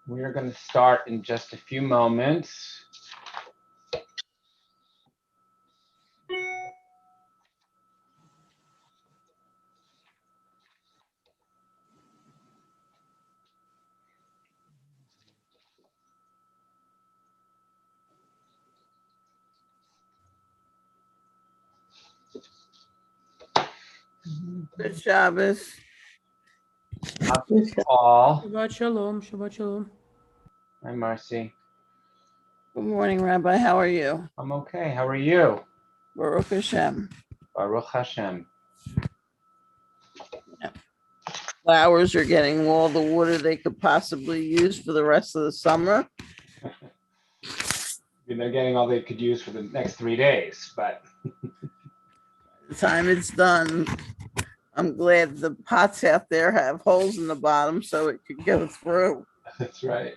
We are going to start in just a few moments. Good Shabbos. All. Shabbat Shalom. Shabbat Shalom. Hi, Marcy. Good morning, Rabbi. How are you? I'm okay. How are you? Baruch Hashem. Baruch Hashem. Flowers are getting all the water they could possibly use for the rest of the summer. They're getting all they could use for the next 3 days, but By the time it's done, I'm glad the pots out there have holes in the bottom so it could go through. that's right.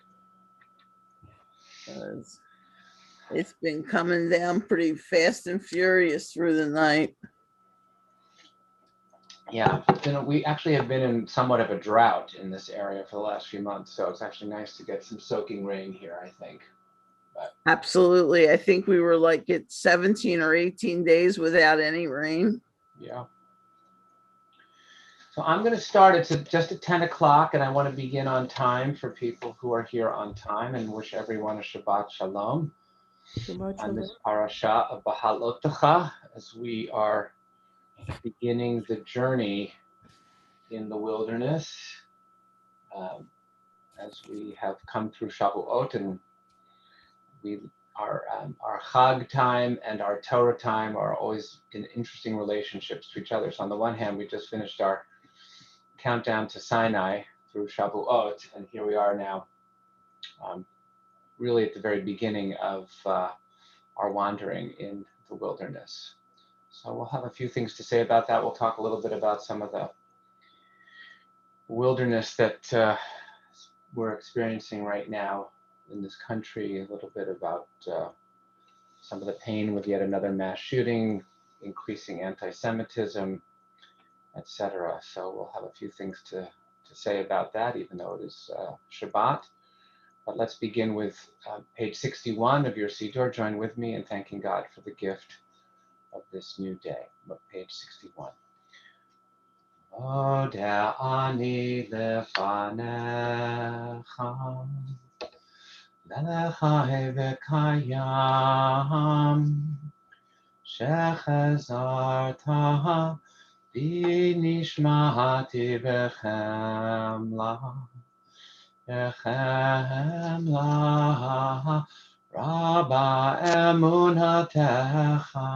It's been coming down pretty fast and furious through the night. Yeah, we actually have been in somewhat of a drought in this area for the last few months, so it's actually nice to get some soaking rain here, I think. Absolutely. I think we were like at 17 or 18 days without any rain. Yeah. So I'm going to start. It's just at 10 o'clock, and I want to begin on time for people who are here on time and wish everyone a Shabbat Shalom Shabbat on Shalom. this parasha of Bahalotecha as we are beginning the journey in the wilderness. As we have come through Shavuot, and our Chag time and our Torah time are always in interesting relationships to each other. So on the one hand, we just finished our countdown to Sinai through Shavuot, and here we are now, really at the very beginning of our wandering in the wilderness. So we'll have a few things to say about that. We'll talk a little bit about some of the wilderness that we're experiencing right now in this country, a little bit about some of the pain with yet another mass shooting, increasing anti-Semitism, etc. So we'll have a few things to say about that, even though it is Shabbat. But let's begin with page 61 of your Siddur. Join with me in thanking God for the gift of this new day. Page 61. Oda'ani lefanecha, melechai v'kayam, shechazarta v'nishmati v'chemla, v'chemla, rabba emunatecha.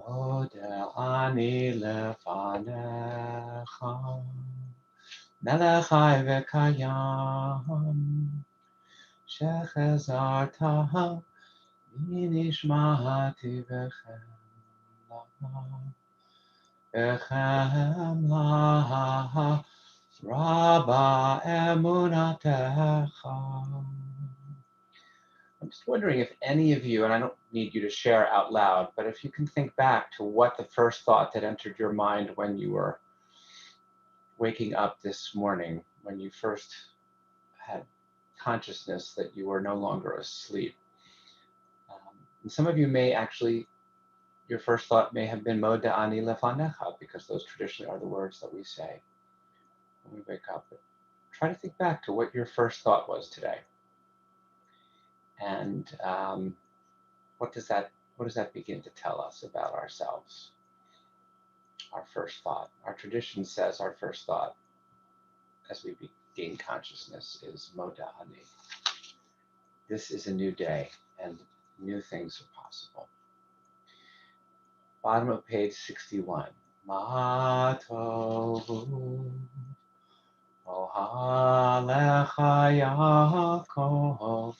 Oda'ani lefanecha, melechai v'kayam, shechazarta v'nishmati v'chemla, rabba emunatecha. I'm just wondering if any of you, and I don't need you to share out loud, but if you can think back to what the first thought that entered your mind when you were waking up this morning, when you first had consciousness that you were no longer asleep. And some of you may actually, your first thought may have been Moda'ani lefanecha, because those traditionally are the words that we say when we wake up. But try to think back to what your first thought was today. And what does that begin to tell us about ourselves? Our first thought. Our tradition says our first thought as we gain consciousness is Moda'ani. This is a new day and new things are possible. Bottom of page 61. Ma tovu ohalecha Yaakov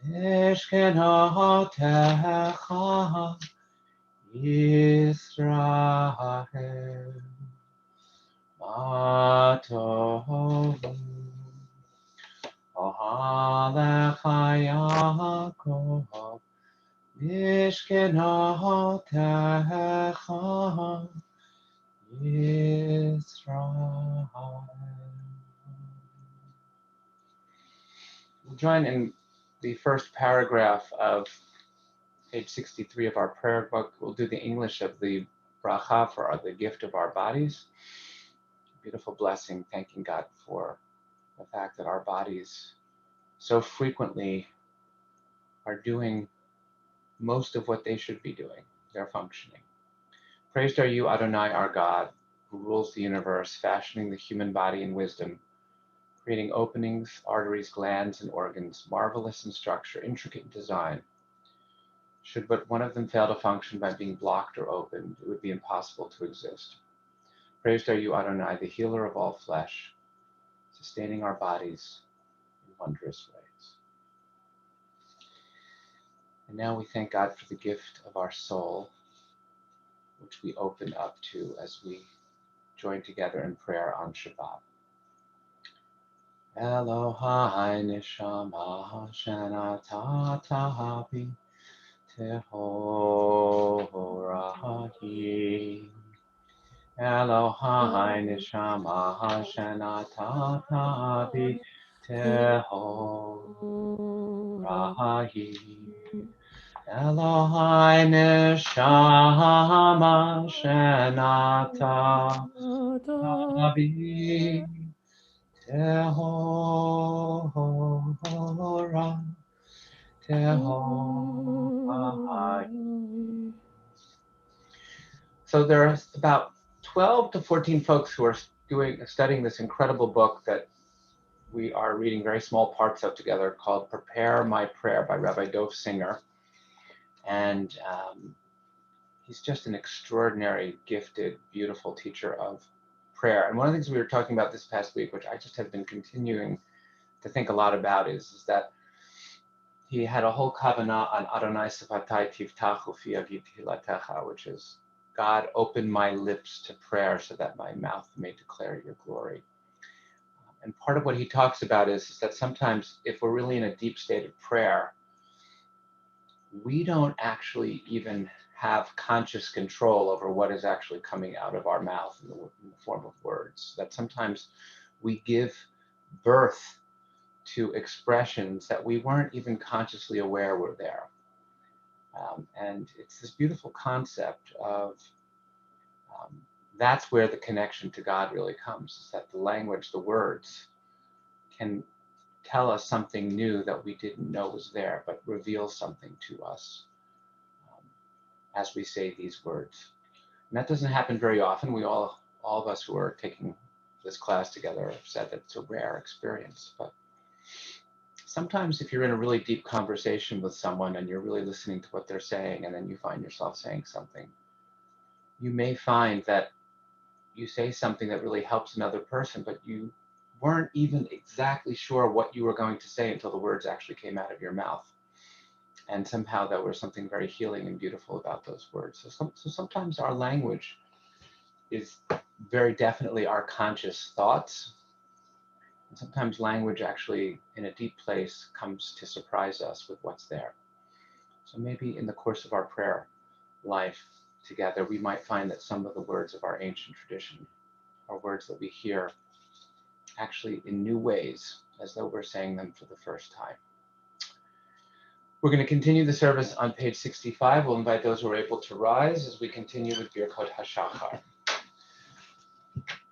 mishkenotecha Yisrael. Ma tovu ohalecha Yaakov mishkenotecha Yisrael. We'll join in the first paragraph of page 63 of our prayer book. We'll do the English of the bracha for the gift of our bodies. Beautiful blessing, thanking God for the fact that our bodies so frequently are doing most of what they should be doing. They're functioning. Praised are you, Adonai, our God, who rules the universe, fashioning the human body in wisdom, creating openings, arteries, glands, and organs, marvelous in structure, intricate in design. Should but one of them fail to function by being blocked or opened, it would be impossible to exist. Praised are you, Adonai, the healer of all flesh, sustaining our bodies in wondrous ways. And now we thank God for the gift of our soul, which we open up to as we join together in prayer on Shabbat. Elohai neshama shenata bi tehorahi. Elohai neshama shenata bi tehorahi. Elohai neshama shenata bi tehorahi. So there's about 12 to 14 folks who are studying this incredible book that we are reading very small parts of together called Prepare My Prayer by Rabbi Dov Singer. And he's just an extraordinary, gifted, beautiful teacher of prayer. And one of the things we were talking about this past week, which I just have been continuing to think a lot about, is that he had a whole kavanah on Adonai Sifatai Tivtachu Fi Agi Tehilatecha, which is, God, open my lips to prayer so that my mouth may declare your glory. And part of what he talks about is that sometimes if we're really in a deep state of prayer, we don't actually even have conscious control over what is actually coming out of our mouth in the form of words. That sometimes we give birth to expressions that we weren't even consciously aware were there. And it's this beautiful concept of that's where the connection to God really comes, is that the language, the words, can tell us something new that we didn't know was there, but reveal something to us as we say these words. And that doesn't happen very often. We all of us who are taking this class together have said that it's a rare experience. But sometimes if you're in a really deep conversation with someone and you're really listening to what they're saying, and then you find yourself saying something, you may find that you say something that really helps another person, but you weren't even exactly sure what you were going to say until the words actually came out of your mouth. And somehow there was something very healing and beautiful about those words. So sometimes our language is very definitely our conscious thoughts. And sometimes language actually, in a deep place, comes to surprise us with what's there. So maybe in the course of our prayer life together, we might find that some of the words of our ancient tradition are words that we hear actually in new ways, as though we're saying them for the first time. We're going to continue the service on page 65. We'll invite those who are able to rise as we continue with Birkot HaShachar.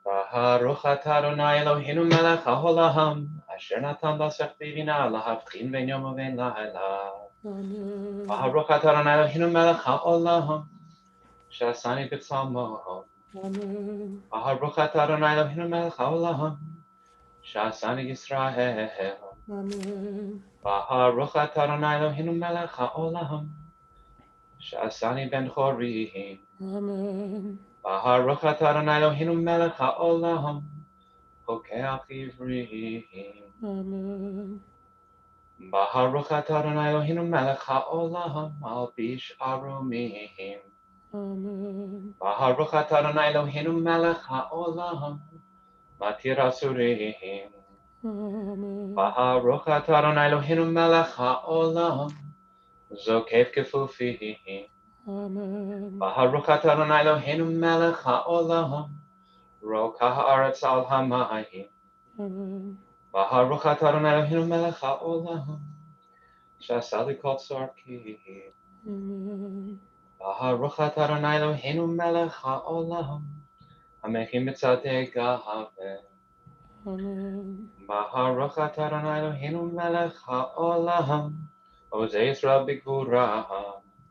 Baruch atah Adonai Eloheinu melech haolam, asher natan b'sech b'bina lahavchin ben yom u'ben laila. Amen. Baruch atah Adonai Eloheinu melech haolam, shasani b'tzalmo. Amen. Baruch atah Adonai Eloheinu melech haolam, shasani Yisrael. Amen. Baruch atah Adonai Eloheinu melech haolam, shasani ben chorim. Amen. Baruch atah Adonai Eloheinu melech haolam, pokeach ivrim. Amen. Baruch atah Adonai Eloheinu melech haolam, albish arumim. Amen. Baruch atah Adonai Eloheinu melech haolam, matir asurim. Amen. Baruch atah Adonai Eloheinu melech haolam, zokef kefufim. Amen. Baruch atah Adonai Eloheinu melech haolam, rokah haaretz al hamayim. Amen. Baruch atah Adonai Eloheinu melech haolam, שעשה לי כל צורכי. Amen. Baruch atah Adonai Eloheinu melech haolam, המקים בצעדי גהווה. Amen. Baruch atah Adonai Eloheinu melech haolam, עוזי ישראל בגבורה.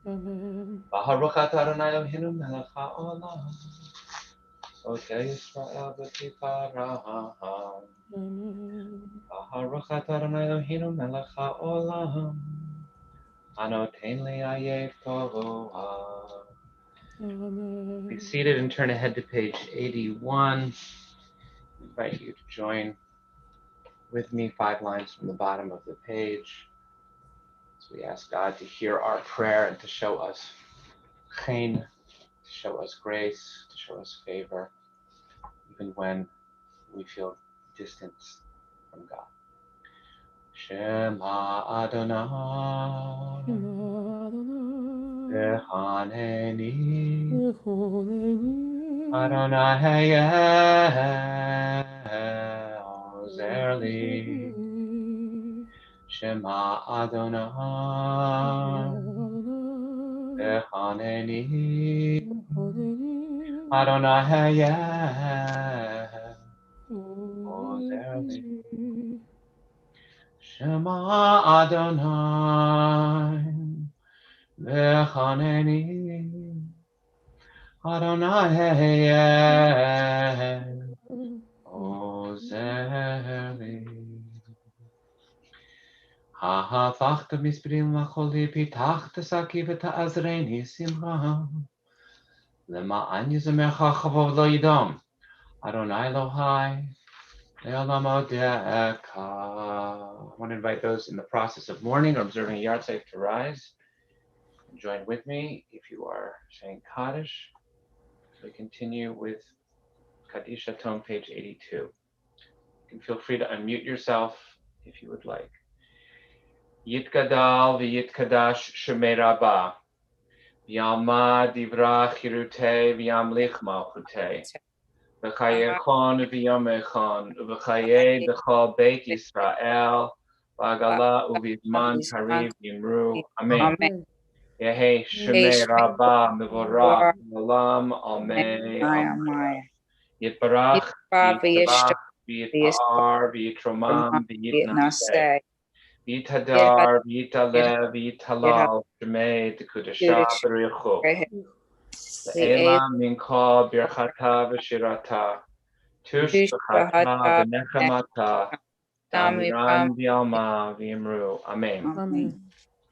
Amen. Baruch atah Adonai Eloheinu melech haolam, עוזי ישראל בתפארה. Amen. Baruch atah Adonai Eloheinu melech haolam, anoten li ayef toah. Amen. Be seated and turn ahead to page 81. I invite you to join with me 5 lines from the bottom of the page. So we ask God to hear our prayer and to show us chen, to show us grace, to show us favor, even when we feel distance from God. Shema Adonai, Shema Adonai, Ehaneni, Echoneni, Adonai Hayeh, Ozer li. Echoneni, Shema Adonai, Adonai, Ehaneni, Echoneni, Adonai Hayeh, Ozer li. Ozeri. Shema Adonai, Ehaneni, Adonai Hayeh, Ozer li. Hafachta misprim lacholi pitachta saki v'ta'azreni simcha. Lema'an yizamecha chavov lo yidam. Adonai Elohai, le'olam odeka. I want to invite those in the process of mourning or observing a yard site to rise and join with me if you are saying Kaddish. We continue with Kaddish Tome, page 82. You can feel free to unmute yourself if you would like. Yitgadal v'yitkadash shemei Rabbah. V'yalma divra chirutei v'yamlich malchutei. V'chayechon v'yomechon. V'chayei b'chol Beit Yisrael. V'agala uvizman kariv yimru. Amen. Amen. Yehi shemei Rabbah mevorach olam almei almei. Yitbarach v'yitzvach v'yitpa'ar v'yitromam v'yitnaseh. V'yitadar v'yitalev v'yitalal shemei tekudasha b'richu. Le'ela mincha birchata v'shirata. Tush b'chata v'nechamata. Damiran v'yalma v'yimru. Amen. Amen.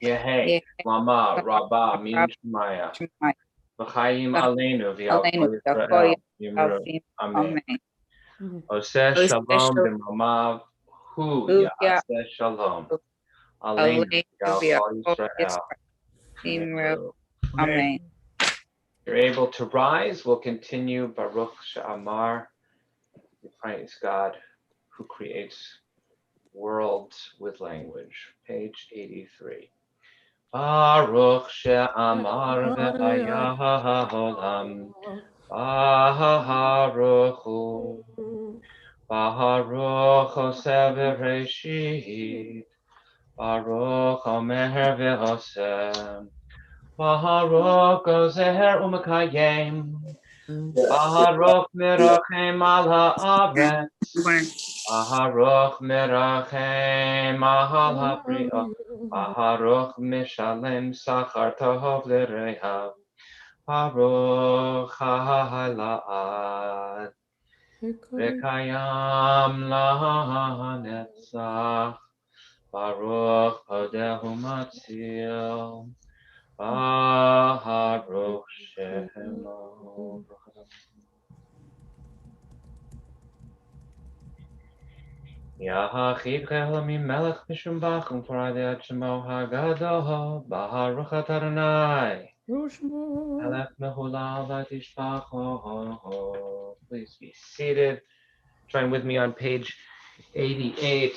Yehi lama rabbah min shemaya. V'chayim aleinu v'yal kol Yisrael v'yimru. Amen. Oseh shalom b'mamav hu ya'aseh shalom. Aleinu v'yal kol Yisrael v'yimru. Amen. If you're able to rise, we'll continue Baruch She'amar. We praise God who creates worlds with language. Page 83. Baruch She'amar ve'haya ha'olam. Baruch hu. Baruch Oseh v'reshit. Baruch Omer ve'oseh. Baruch Ozer u'mekayem. Baruch merachem al haaretz. Baruch merachem al habriot. Baruch mishalem sachar tov l'rehav. Baruch ha'la'ad. V'kayam la'netzach. Baruch podehu matzil. Baruch Shemo. Yahachid Chelamim Melech Mishum Bachum Paradiat Shemo Hagadol. Baruch Adonai. Melech Mehulal Vatishpacho. Please be seated. Join with me on page 88,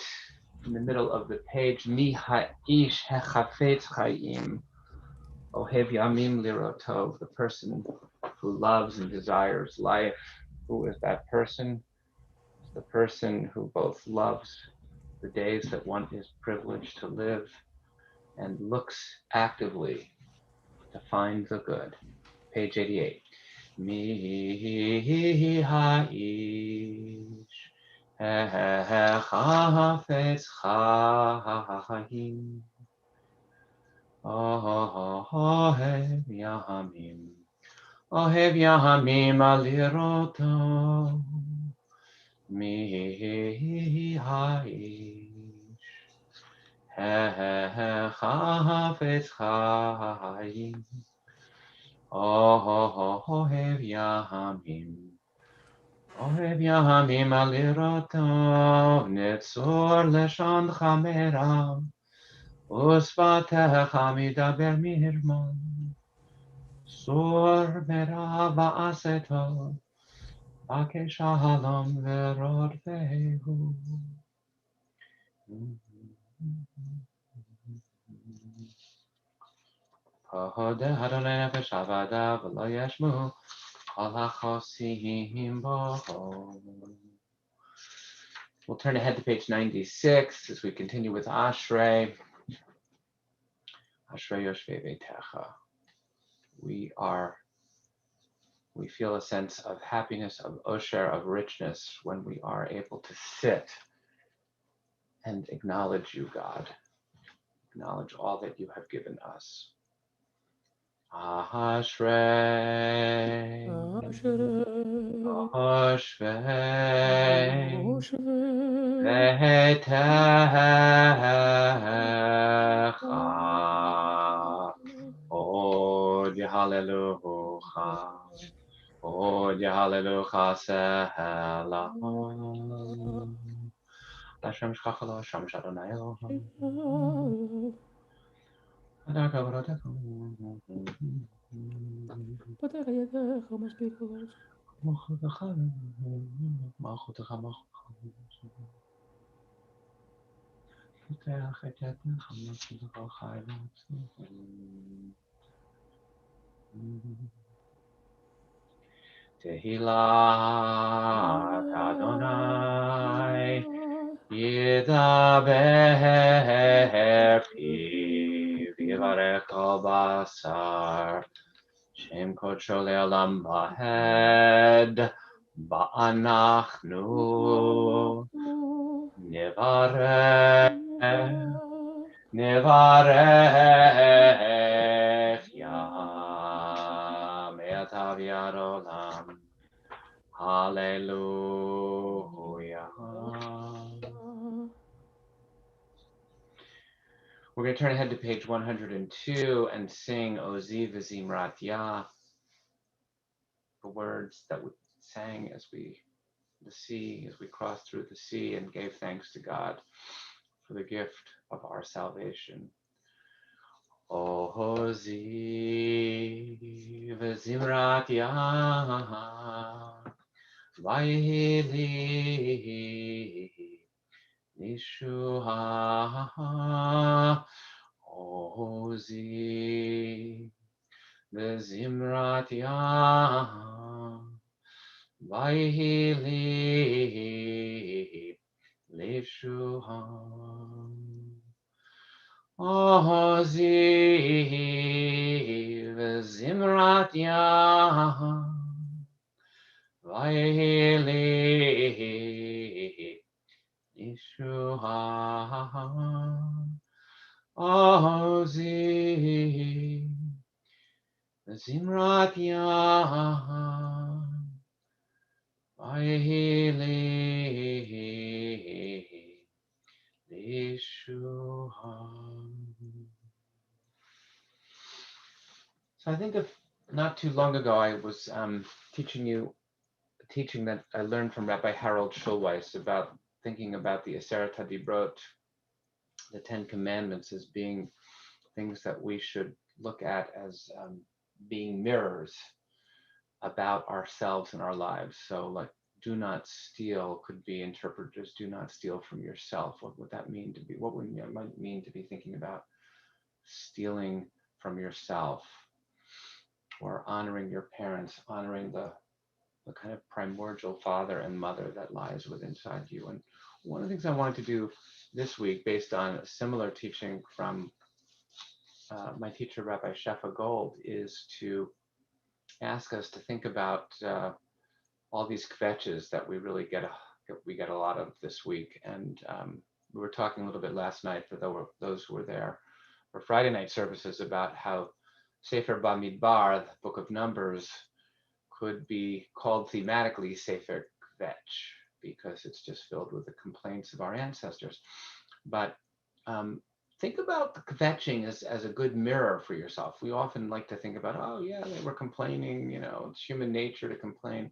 in the middle of the page. Mi ha'ish hechafetz chayim. Ohev Yamim Lirotov, the person who loves and desires life. Who is that person? It's the person who both loves the days that one is privileged to live and looks actively to find the good. Page 88. Mi ha'ish hafetz chaim ohev yamim aliroto mi ha'ish hafetz chaim ohev yamim aliroto nitzor leshon chamerav Usvatecha midaber mirman, sur merava aseto, bake shalom verod vehu. Pahode Adonai nefesh avada v'lo yeshmu, kol hachosim boho. We'll turn ahead to page 96 as we continue with Ashrei. Ashrei Yoshvei Veitecha. We feel a sense of happiness, of osher, of richness when we are able to sit and acknowledge you, God. Acknowledge all that you have given us. Ashrei, Oshvei, Veitecha. Od Hallelujah. Od Hallelujah Selah. Hashem Shchachalo, Hashem Shadonai Elohim. פותח ידיך מספיק ראש. Malchutcha, Malchutcha, Putach et yadnecha, Malchutcha chayvat. Tehillat Adonai Yidaber Pi Vivarech Kol Basar Shem Kodsho Le'olam Vahed Ba'anachnu Nevarech Yam Et Aviad Olam. Hallelujah. We're going to turn ahead to page 102 and sing Ozi V'Zimrat Yah, the words that we sang as we crossed through the sea and gave thanks to God for the gift of our salvation. Ozi V'Zimrat Yah Vayili Yeshua Ozi V'Zimrat Yah Vayili Yeshua Ozi V'Zimrat Yah Vayili Yeshua Ozi V'Zimrat Yah Vayili Yeshua. So I think of not too long ago, I was teaching you a teaching that I learned from Rabbi Harold Schulweis about thinking about the Aseret HaDibrot, the Ten Commandments, as being things that we should look at as being mirrors about ourselves and our lives. So like, do not steal could be interpreted as do not steal from yourself. What would that mean to be? What would it might mean to be thinking about stealing from yourself, or honoring your parents, honoring the the kind of primordial father and mother that lies within inside you. And one of the things I wanted to do this week, based on a similar teaching from my teacher, Rabbi Shefa Gold, is to ask us to think about all these kvetches that we really get a lot of this week. And we were talking a little bit last night for those who were there for Friday night services about how Sefer Bamidbar, the book of Numbers, could be called thematically Sefer Kvetch, because it's just filled with the complaints of our ancestors. But think about the kvetching as a good mirror for yourself. We often like to think about, oh yeah, they were complaining, it's human nature to complain.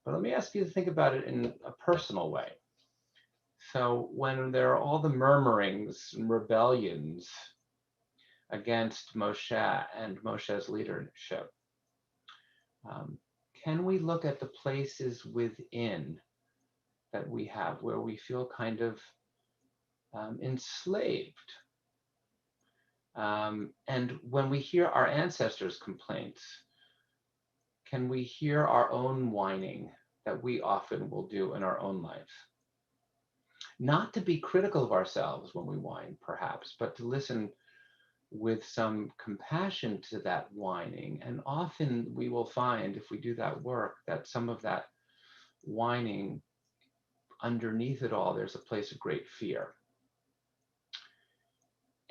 But let me ask you to think about it in a personal way. So when there are all the murmurings and rebellions against Moshe and Moshe's leadership, can we look at the places within that we have where we feel kind of enslaved? And when we hear our ancestors' complaints, can we hear our own whining that we often will do in our own lives? Not to be critical of ourselves when we whine, perhaps, but to listen with some compassion to that whining. And often we will find, if we do that work, that some of that whining, underneath it all, there's a place of great fear.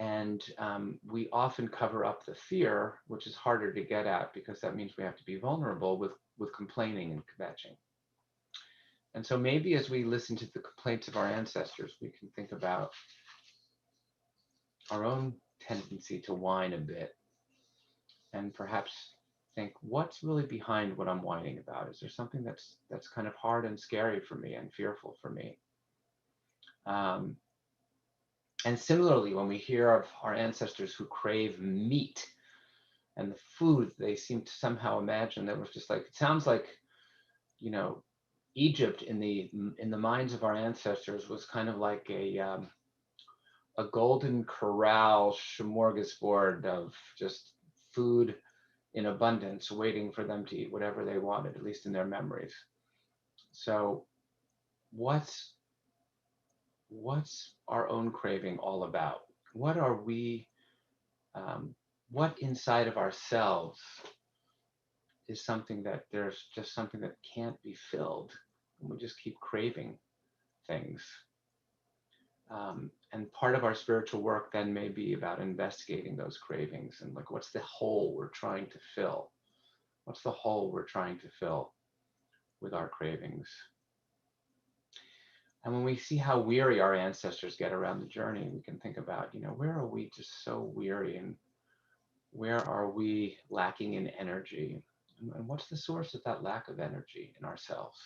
And we often cover up the fear, which is harder to get at because that means we have to be vulnerable with complaining and kvetching. And so maybe as we listen to the complaints of our ancestors, we can think about our own tendency to whine a bit and perhaps think, what's really behind what I'm whining about? Is there something that's kind of hard and scary for me and fearful for me? And similarly, when we hear of our ancestors who crave meat and the food they seem to somehow imagine that was just like, it sounds like, Egypt in the minds of our ancestors was kind of like a golden corral smorgasbord of just food in abundance, waiting for them to eat whatever they wanted, at least in their memories. So what's our own craving all about? What are we, what inside of ourselves is something that there's just something that can't be filled, and we just keep craving things. And part of our spiritual work then may be about investigating those cravings and like, what's the hole we're trying to fill? What's the hole we're trying to fill with our cravings? And when we see how weary our ancestors get around the journey, we can think about, where are we just so weary, and where are we lacking in energy? And what's the source of that lack of energy in ourselves?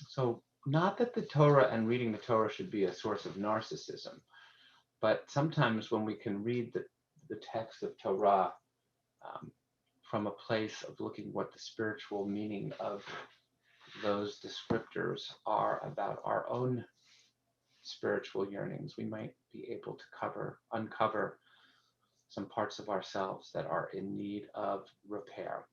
So not that the Torah and reading the Torah should be a source of narcissism, but sometimes when we can read the text of Torah from a place of looking what the spiritual meaning of those descriptors are about our own spiritual yearnings, we might be able to uncover some parts of ourselves that are in need of repair.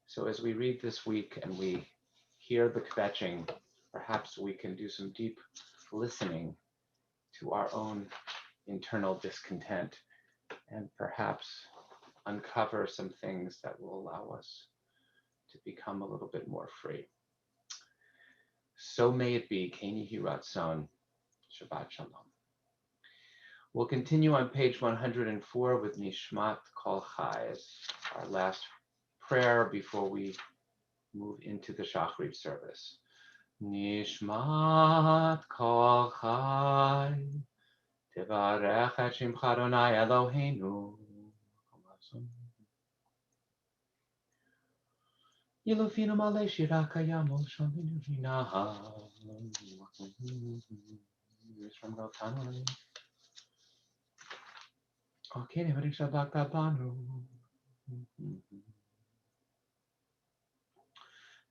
So as we read this week and we hear the kvetching, perhaps we can do some deep listening to our own internal discontent and perhaps uncover some things that will allow us to become a little bit more free. So may it be. Keni Hiratson. Shabbat Shalom. We'll continue on page 104 with Nishmat Kol Chai as our last prayer before we move into the Shachrit service. Nishmat Kol Chai Tevarech et Shimcha Adonai Eloheinu Yelofinu Malei Shira Kayamo Shominu Vinaha Yisram Gotanu Okay, Nevarim Shabbat Kabanu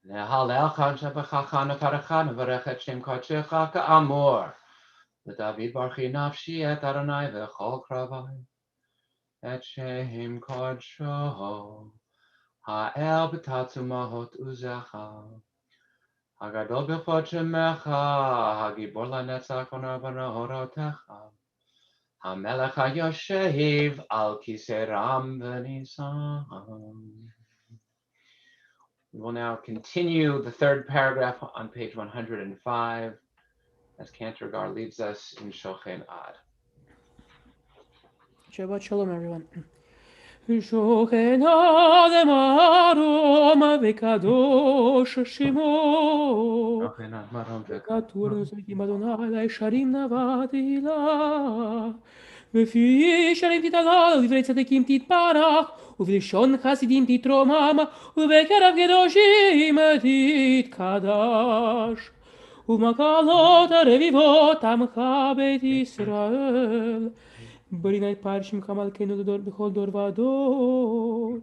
Lehalelchan Shabachachana Parachana Varechet Shem Kochecha Ka'amor David Barchi Nafshi et Adonai V'chol Kravai et Shem Kodsho האל בתעצומות עוזך, הגדול בכבוד שמך, הגיבור לנצח ונורותיך, המלך היושב על כיסא רם ונישא. We will now continue the third paragraph on page 105 as Cantor Agar leads us in Shochen Ad. Shabbat Sholom, everyone. Shochen Ad Marom Vekadosh Shimo. Shochen Ad Marom Vekatur Zoitim Adonai Sharim Navatila. בפי שרים תתהלל, ובדברי צדיקים תתברך, ובלשון חסידים תתרומם, ובקרב קדושים תתקדש. ובמקהלות הרביבות עמך בית ישראל. ברינה יתפאר שמך מלכנו בכל דור ודור.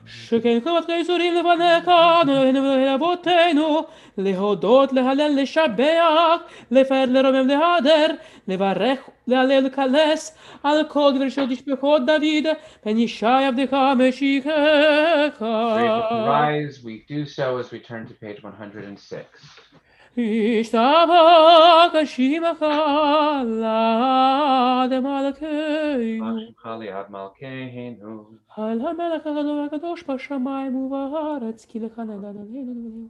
שכן חובת האיסורים לפניך, אלוהינו ואלוהי אבותינו, להודות, להלל, לשבח, לפאר, לרומם, להדר, לברך, להלל, לקלס, על כל דבר של תשפחות דוד, פן ישי עבדך משיחך. Rise, we do so as we turn to page 106. ישתבח שמך לעד מלכנו. שמך לעד מלכנו. על המלך הגדול והקדוש בשמיים ובארץ, כי לך נדד עלינו.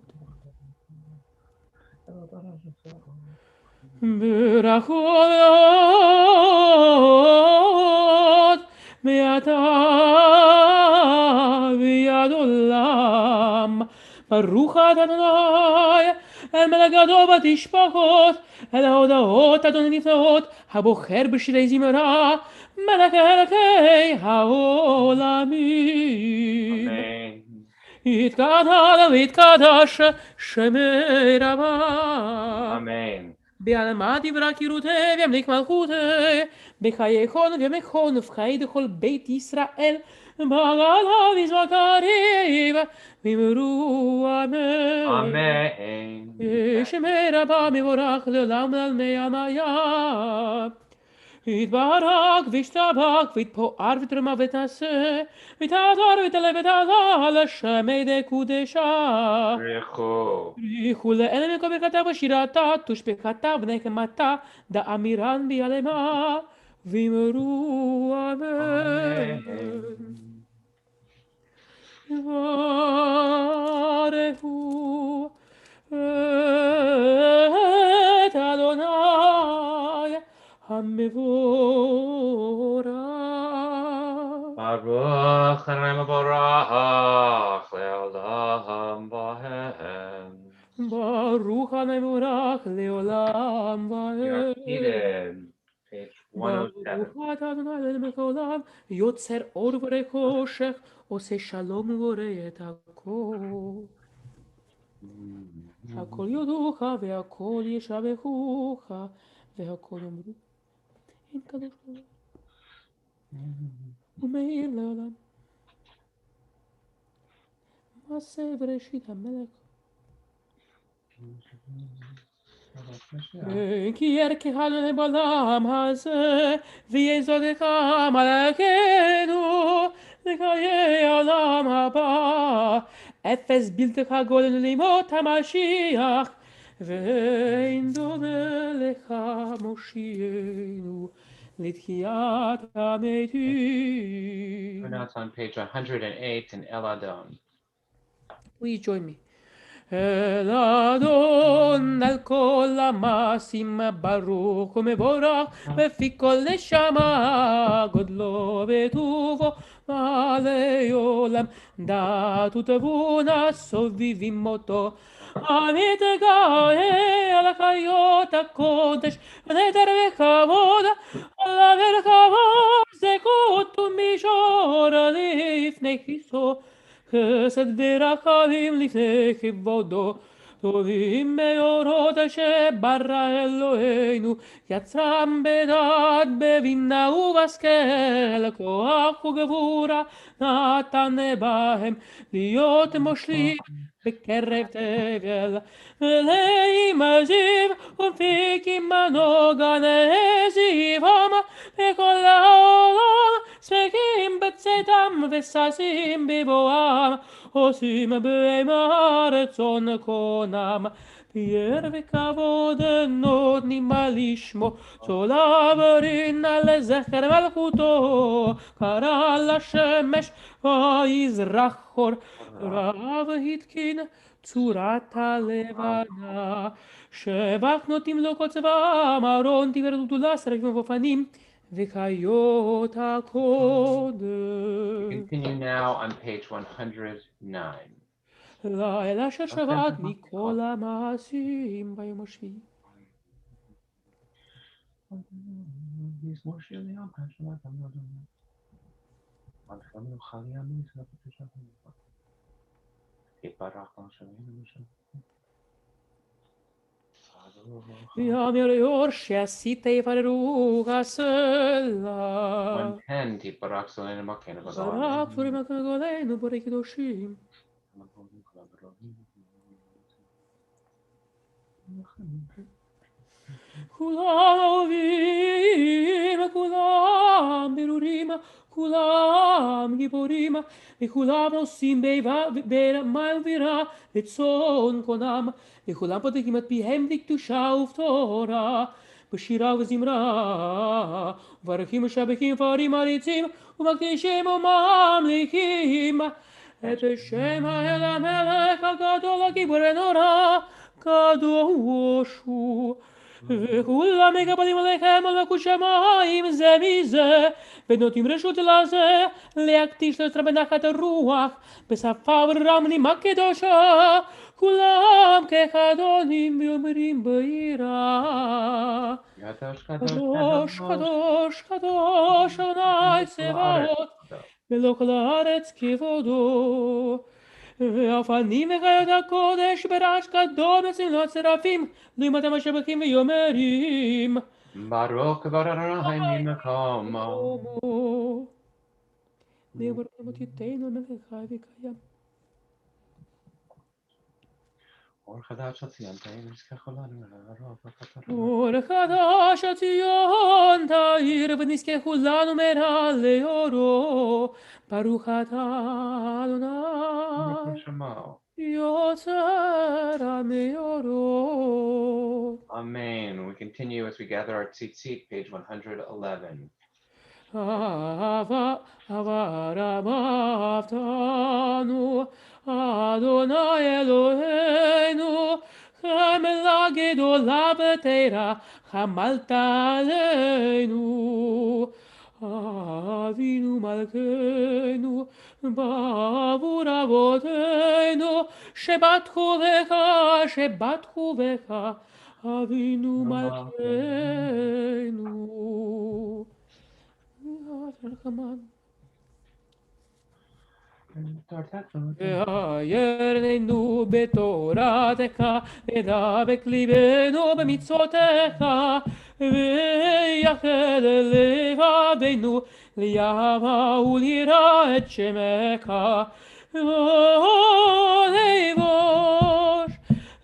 ברכות מעתה ויד עולם. ברוך אתה אדוני, אל מלך גדול בתשפחות, אל ההודעות אדוני נפלאות, הבוחר בשירי זמרה, מלך אלוקי העולמים. Amen. יתקדש ויתקדש שמי רבה. Amen. בעלמא דברה קירותי וימליך מלכותי, בחיי כל ומכון ובחיי דכל בית ישראל, בגלה בזמן קריב, ואמרו אמן. Amen. שמי רבה מבורך לעולם ולעלמי ימיה. יתברך וישתבח ויתפאר ותרומם ותעשה, ותעזור ותעלה ותעלה שמי דקודשה. ברכו. בריחו לאלה מכל ברכתה ושירתה, תושבחתה ונחמתה, דאמירן ביעלמה, ואמרו אמן. ברכו את אדוני המבורך. Baruch Adonai Mevorach Le'olam Vahem. ברוך המבורך לעולם ועד. Eden, page 107. ברוך אתה אדוני אלוהינו מלך העולם, יוצר אור ובורא חושך, עושה שלום ובורא את הכל. הכל יודוך והכל ישבחוך, והכל יאמרו אין קדוש לעולם ומאיר לעולם. מעשה בראשית המלך. כי ירכנו בעולם הזה, ויזודך מלכנו, לחיי העולם הבא. אפס בלתך גודל לימות המשיח, ואין דומה לך מושיענו לתחיית המתים. Pronounce on page 108 in El Adon. Please join me. אל אדון על כל המעשים ברוך ומבורך, בפי כל נשמה גודלו וטובו מלא עולם. דעת ותבונה סובבים אותו, המתגאה על חיות הקודש, נדר וכבוד עליו וכבוד, זכות ומישור לפני כיסו, חסד ורחמים לפני כבודו. טובים מאורות שברא אלוהינו, יצרם בדעת בבינה ובשכל, כוח וגבורה נתן בהם להיות מושלים בקרב תבל. מלאים זיו ומפיקים מנוגן זיוום, וכל העולם שמחים בצאתם וששים בבואם, עושים בהמה רצון קונם. פאר וכבוד נותנים מה לשמו, צולב רינה לזכר מלכותו, קרא לשמש ויזרח חור, רב התקין צורת הלבנה. שבח נותנים לו כל צבאם, אהרון תפארת וגדולה, שרפים ובפנים, וחיות הקודש. Continue now on page 109. לילה של שבת מכל המעשים ביום השביעי. ויאמר יאור שעשית יפארו הסלע. 110 תתברך שונאינו מכנו ברק פורים גדולנו בורא קדושים. כולם אוהבים, כולם ברורים, כולם גיבורים, וכולם עושים ברמה ובירה רצון קונם, וכולם פותחים את פיהם בקדושה ובתורה, בשירה וזמרה, וברכים משבחים פארים מעריצים, ומקדישים וממליכים את שם האל המלך הגדול הגיבור הנורא, קדוש הוא. וכולם מקבלים עליכם על מלכות שמיים זה מזה, ונותנים רשות לזה להקדיש לעצמם בנחת הרוח, בשפה ורמנים הקדושה, כולם כחדונים ואומרים ביראה. קדוש קדוש קדוש אדוני צבאות, ולא כל הארץ כבודו. ואופנים וחיות הקודש ברעש גדול בסמלות שרפים, לעומת המשבחים ויאמרים ברוך אדוני ממקומו. ברוך אמותיתנו מלך חי וקיים. אור חדש הציון תאיר נזכח לנו אור חדש הציון תאיר ונזכחו לנו מרע לאורו. ברוך אתה אדוני יוצר המאורות. Amen. We continue as we gather our tzitzit, page 111. אהבה רבה אהבתנו, אדוני אלוהינו, חמלה גדולה ותורה חמלת עלינו. אבינו מלכנו בעבור אבותינו, שבטחו בך, אבינו מלכנו. ויעיירנו בתורתך, ודבק ליבנו במצוותיך, ויחד לבבינו ליאהבה וליראה את שמך. לבוש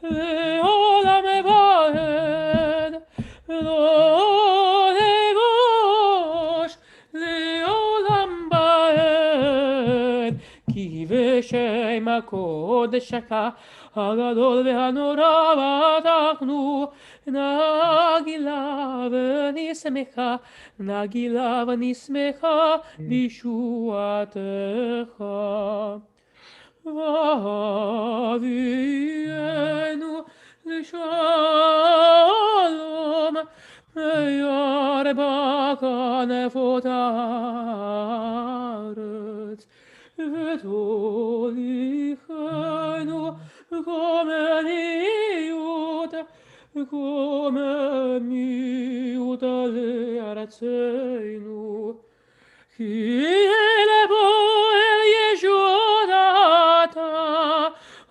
לעולם אבד, לבוש לעולם בעת, כי בשם הקודשך הגדול והנורא בטחנו. נגילה ונשמחה, נגילה ונשמחה בישועתך. ואבינו לשלום, וירבה כנפות הארץ, ותוליכנו קוממיות לארצנו, כי לבוא אל ישועתה,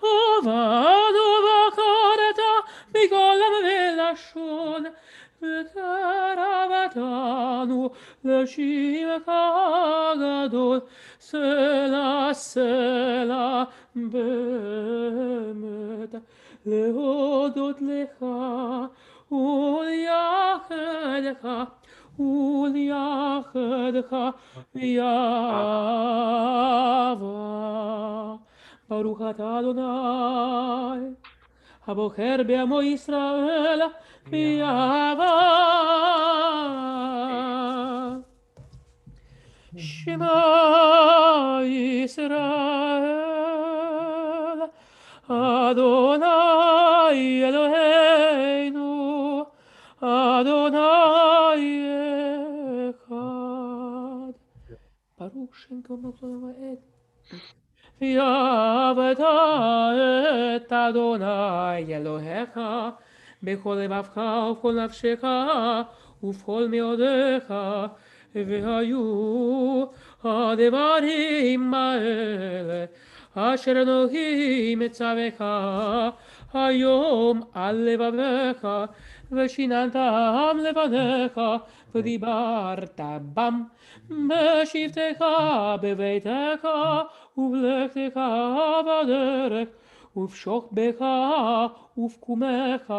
עבדנו ובקרת מכל עם ולשון, וקרבתנו לשמך הגדול, סלע סלע באמת, להודות לך ולייחד לך וליחדך ויעבה. ברוך אתה אדוני, הבוחר בעמו ישראל ויעבה. שמע ישראל, אדוני אלוהינו, אדוני אחד. ברוך שם כבודו ועד. ויעבדת את אדוני אלוהיך בכל לבבך ובכל נפשך ובכל מאודיך, והיו הדברים האלה אשר אנוכי מצווך היום על לבביך, ושיננתם לבניך ודיברת בם בשבתך בביתך ובלכתך בדרך ובשוכבך ובקומך,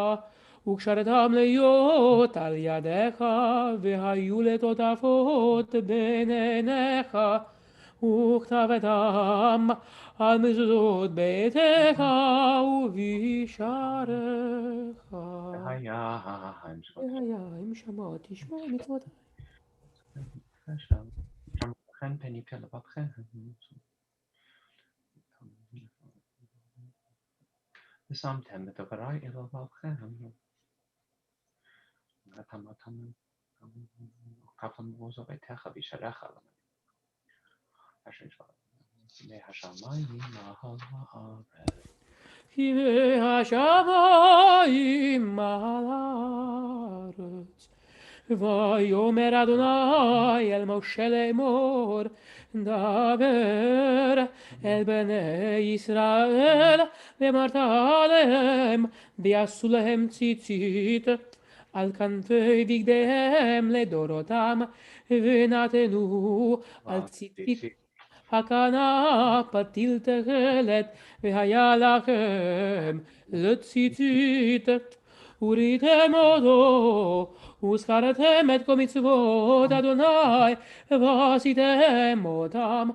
וקשרתם להיות על ידיך, והיו לטוטפות בין עיניך, וכתבתם על מזוזות ביתך ובשעריך. והיה אם שמעת תשמעו מצוותיי. לכן פניתי לבבכם. ושמתם את דבריי אל לבבכם. וכתבתם במזוזות ביתך ובשעריך. מהשמיים מעל הארץ. כי מהשמיים מעל הארץ. ויאמר אדוני אל משה לאמור, דבר אל בני ישראל ואמרת עליהם, ויעשו להם ציצית על כנפי בגדיהם לדורותם, ונתנו על ציצית הכנה פתיל תכלת, והיה לכם לציצית. וראיתם אותו, וזכרתם את כל מצוות אדוני, ועשיתם אותם,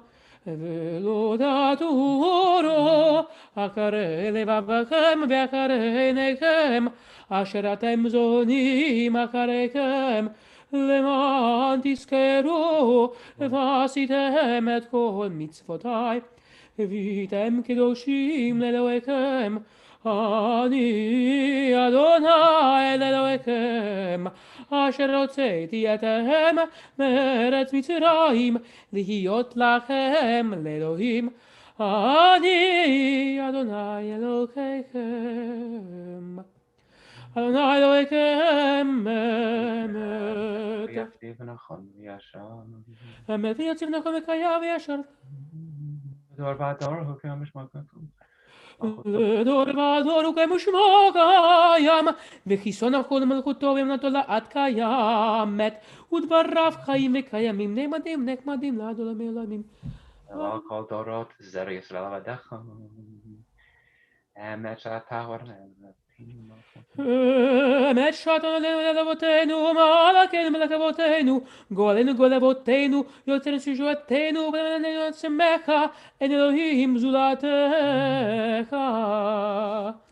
ולא תטורו אחרי לבבכם ואחרי עיניכם, אשר אתם זונים אחריכם, למען תזכרו, ועשיתם את כל מצוותי, והייתם קדושים לאלוהיכם. אני אדוני אל אלוהיכם, אשר הוצאתי אתכם מארץ מצרים, להיות לכם לאלוהים. אני אדוני אלוהיכם. אדוני אלוהיכם אמת. ויציב ונכון וישר. אמת ויציב ונכון וקיים וישר. דור ודור הוא כמשמע כתוב. דור ודור הוא כמשמע קיים, וכיסון הכל מלכותו ואמונתו לעד קיימת, ודבריו חיים וקיימים, נעמדים נחמדים לעד עולמי עולמים. ועל כל דורות זרע ישראל עבדיך, אמת שאתה הורם. אמת שאתה עלינו לאבותינו, מלכנו מלך אבותינו, גואלנו גואל אבותינו, יוצרנו שושבתנו, ובננו עצמך, אין אלוהים זולתך.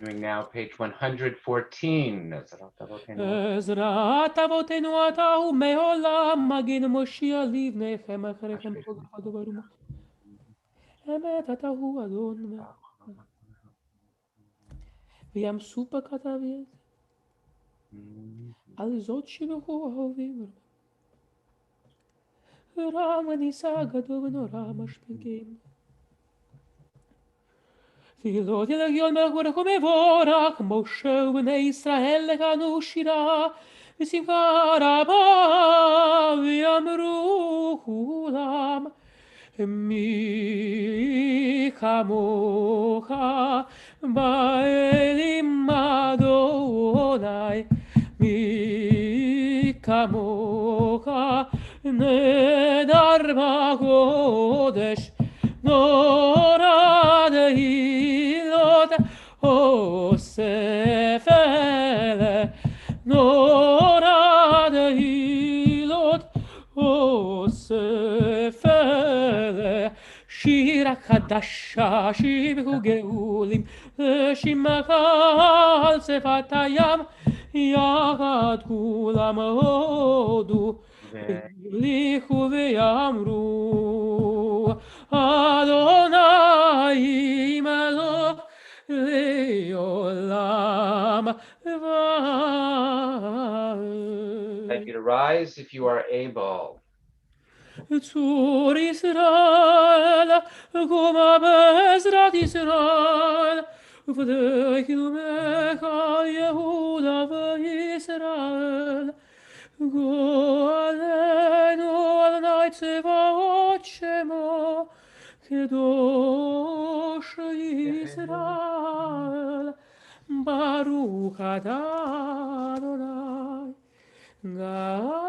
Doing now page 114. עזרת אבותינו אתה הוא מעולם, מגן מושיע לבניכם אחריכם בכל אחד וברוך. אמת אתה הוא אדון. ים סופה כתב יד, על זאת שבחו אהובים. רם ונישא גדול ונורא משפיעים. תהילות ילגיון מלך ברך ומבורך, משה ובני ישראל לכנו שירה, ושמחה רבה ויאמרו כולם. מי כמוך באלים אדוני, מי כמוך נדר בקודש, נורא דהילות אוסף אלה, נורא דהילות דששים וגאולים שמך על שפת הים יחד כולם הודו והמליכו ויאמרו אדוני מלך לעולם ועד. I'd like you to rise if you are able. צור ישראל, קומה בעזרת ישראל, ופתח קדומך יהודה וישראל. גואלנו אדוני צבאות שמו, קדוש ישראל. ברוך אתה אדוני, גאל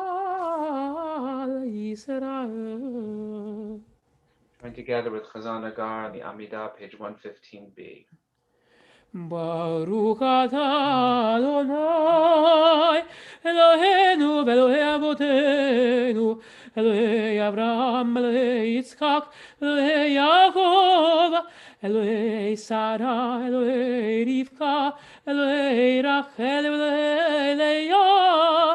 ישראל. Join together with Chazan Agar on the Amidah, page 115b. ברוך אתה אדוני אלוהינו ואלוהי אבותינו אלוהי אברהם אלוהי יצחק אלוהי יעקב אלוהי שרה אלוהי רבקה אלוהי רחל ואלוהי לאה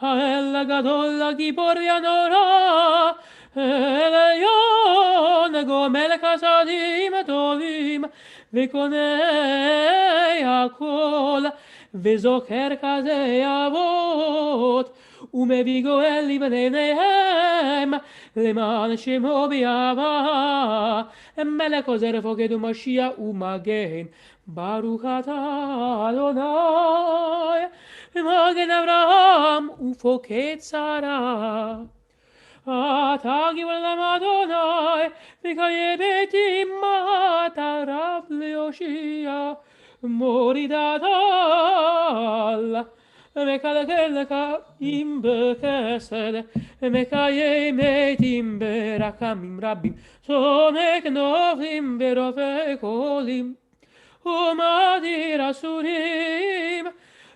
האל הגדול הגיבור והנורא אליון גומל חסדים טובים וקונה הכל וזוכר כזה אבות ומביא גואל לבניהם למען שמו באהבה מלך עוזר פוקד ומשיח ומגן ברוך אתה אדוני מגן אברהם ופוקד שרה אתה גאולם אדוני מקיים בתים אתה רב להושיע מוריד הדל מקלקל לקיים בחסד מקיים מתים ברחמים רבים צומק נופלים ברופא קולים ומדיר אסורים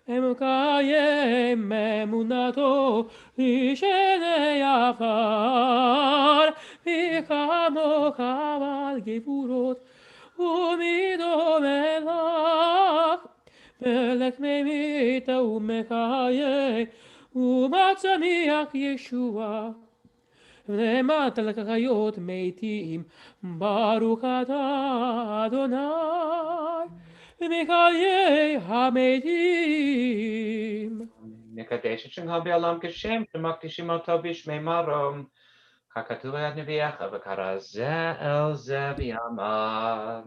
מקיים אמונתו ישנה עפר וכמוך על גבורות ומידו מלך מלך ממית ומחיה ומצמיח ישועה ונעמת לחיות מתים ברוך אתה אדוני מחיי המתים. נקדש את שמך בעולם כשם שמקדישים אותו בשמי מרום ככתוב על נביאך וכרזה אל זה בימיו.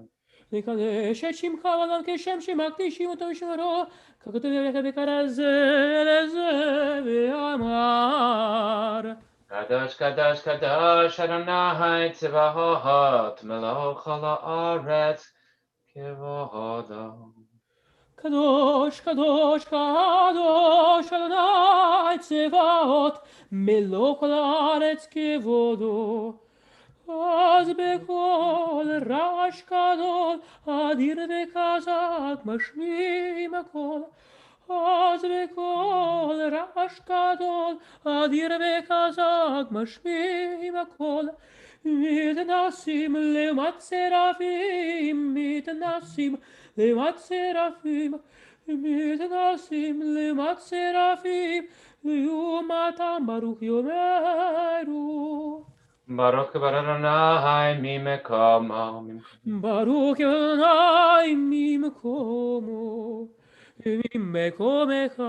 נקדש את שמך בעולם כשם שמקדישים אותו בשמרו ככתוב על נביאך וכרזה לזה ויאמר קדוש קדוש קדוש אדוני צבאות מלוך כל הארץ כבודו. קדוש קדוש קדוש אדוני צבאות מלוך כל הארץ כבודו. אז בקול רעש גדול אדיר וחזק משמיעים הקול אז בקול רעש גדול אדיר וחזק משמיעים הקול מתנסים לעומת שרפים מתנסים לעומת שרפים מתנסים לעומת שרפים לעומתם ברוך יאמרו ברוך אדוני ממקומו ברוך אדוני ממקומו ממקומך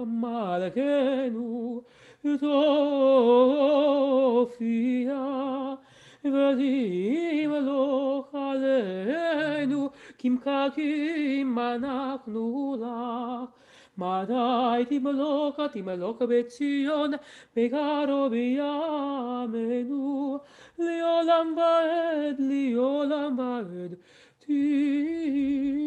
מלכנו תופיע ותמלוך עלינו כמקקים אנחנו לך מתי תמלוך בציון בקרוב בימינו לעולם ועד לעולם ועד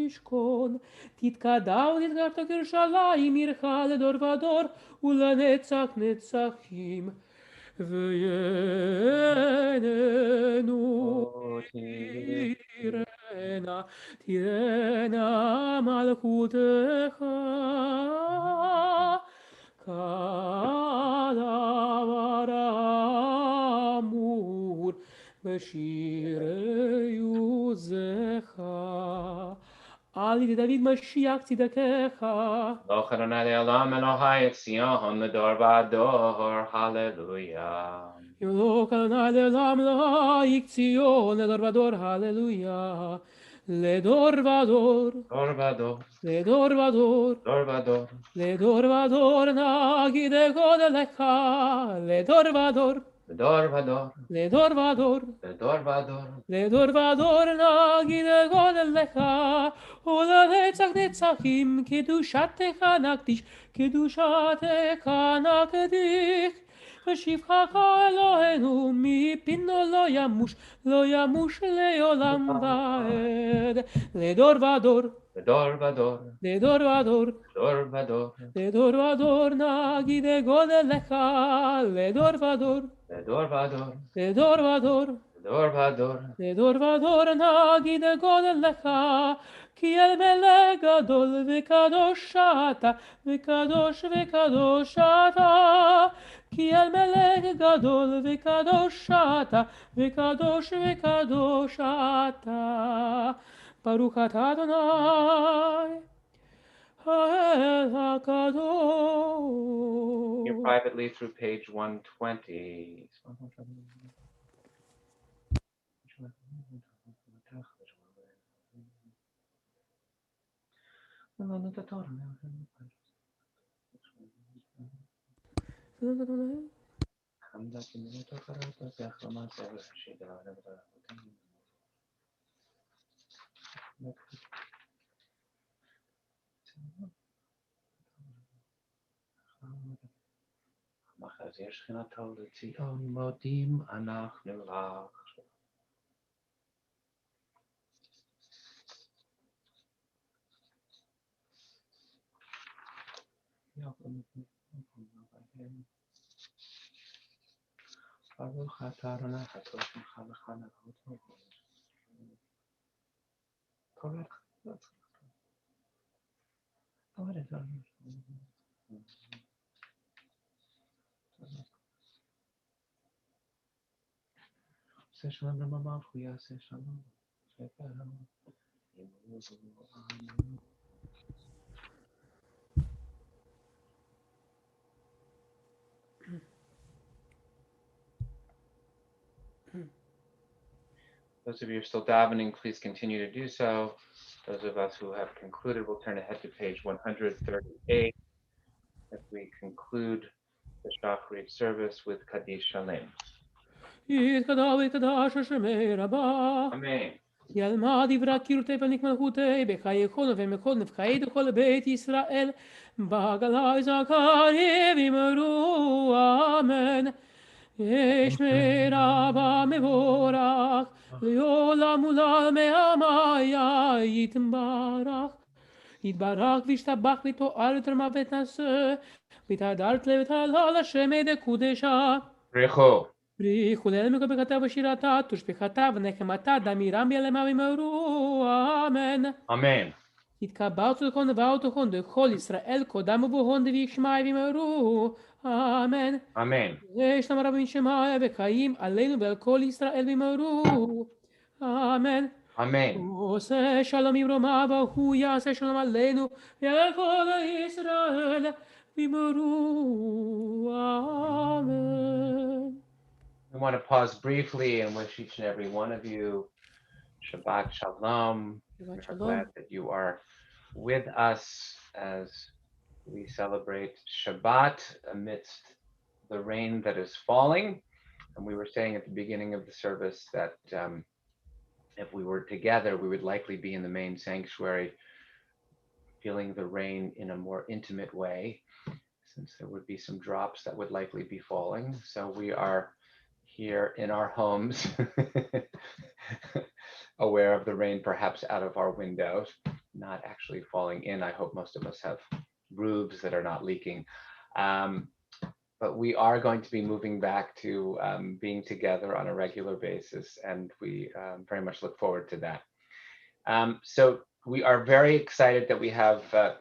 תשכון תתקדע ותתגרת כירושלים עירך לדור ודור ולנצח נצחים ויהננו תראנה מלכותך כדבר אמור ושירי עוזך. על ידי דוד משיח צדקך. Baruch Adonai Le'olam Elohai Etzion Ledor Vador. Hallelujah. ימלוך אדוני לעולם לא יקציון לדור ודור, הללויה. לדור ודור, Dor Vador. לדור ודור, Dor Vador. לדור ודור נגיד גודלך, לדור ודור, Dor Vador. לדור ודור, Dor Vador. לדור ודור נגיד גודלך, ולנצח נצחים קדושתך נקדיש, קדושתך נקדיש. ושבחך אלוהינו מפינו לא ימוש, לא ימוש לעולם ועד. לדור ודור, Dor Vador. לדור ודור, Dor Vador. לדור ודור נגיד גודלך, לדור ודור, Dor Vador. לדור ודור, Dor Vador. לדור ודור נגיד גודלך, כי אל מלך גדול וקדוש אתה, וקדוש וקדוש אתה. כי אל מלך גדול וקדוש אתה, וקדוש וקדוש אתה. ברוך אתה אדוני, האל הקדוש. You're privately through page 120. מחזיר שכינתו לציון מודים אנחנו לך. ברוך אתה אדוני הטוב שמך לך נעבוד. עושה שלום לממר, הוא יעשה שלום. Those of you who are still davening, please continue to do so. Those of us who have concluded, we'll turn ahead to page 138 as we conclude the Shachrit service with Kaddish Shalem. יתקדש וקדש השמי רבה. Amen. ילמד דברי קירותי ונקמלכותי בחייכון ובמכל נבחי דכל בית ישראל בעגלי זכרי ואמרו אמן. ישמי רבה מבורך לעולם ולעולם מעמיה יתברך. יתברך וישתבח ותואר ותרמה ותנשא ותהדרת לב ותהלל השמי דקודשה. Recho. בריחו לאלמקו בכתב ושירתה, תושבחתה ונחמתה, דמירם ילמה ומאורו, אמן. Amen. יתקבל צדקון ואותוכון דכל ישראל, קודם ובהון דבישמי ומאורו, אמן. Amen. יש להם רבים שמי וחיים עלינו ועל כל ישראל ומאורו, אמן. Amen. עושה שלום יברומה והוא יעשה שלום עלינו ועל כל ישראל ומאורו, אמן. I want to pause briefly and wish each and every one of you Shabbat Shalom. We're glad that you are with us as we celebrate Shabbat amidst the rain that is falling. And we were saying at the beginning of the service that if we were together, we would likely be in the main sanctuary feeling the rain in a more intimate way, since there would be some drops that would likely be falling. So we are here in our homes, aware of the rain perhaps out of our windows, not actually falling in. I hope most of us have roofs that are not leaking. But we are going to be moving back to being together on a regular basis, and we very much look forward to that. So we are very excited that we have